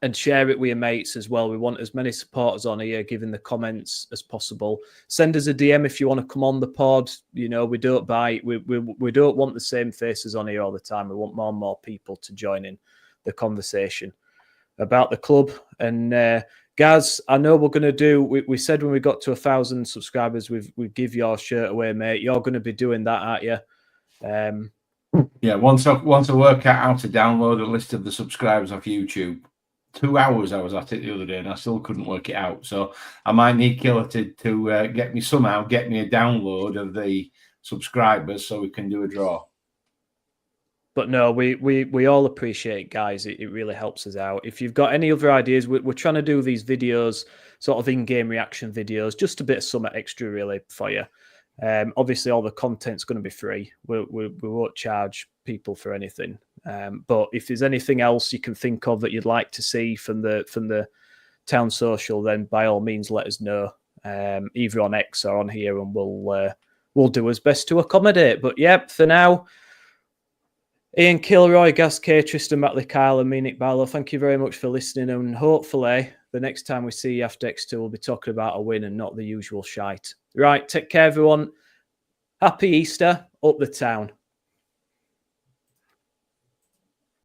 And share it with your mates as well. We want as many supporters on here giving the comments as possible. Send us a DM if you want to come on the pod. You know, we don't bite. We don't want the same faces on here all the time. We want more and more people to join in the conversation about the club. And Gaz, I know we're going to do. We said when we got to 1,000 subscribers, we give your shirt away, mate. You're going to be doing that, aren't you? Yeah. Once I work out how to download a list of the subscribers off YouTube. 2 hours I was at it the other day and I still couldn't work it out. So I might need Killer to get me a download of the subscribers so we can do a draw. But no, we all appreciate it, guys. It really helps us out. If you've got any other ideas, we're trying to do these videos, sort of in-game reaction videos, just a bit of something extra really for you. Obviously, all the content's going to be free. We won't charge people for anything. But if there's anything else you can think of that you'd like to see from the town social, then by all means let us know, either on X or on here, and we'll do our best to accommodate. But yeah, for now, Ian Kilroy, Gaz K, Tristan Matley, Kyle, and me, Nick Barlow, thank you very much for listening. And hopefully, the next time we see you after X2, we'll be talking about a win and not the usual shite. Right, take care, everyone. Happy Easter. Up the town.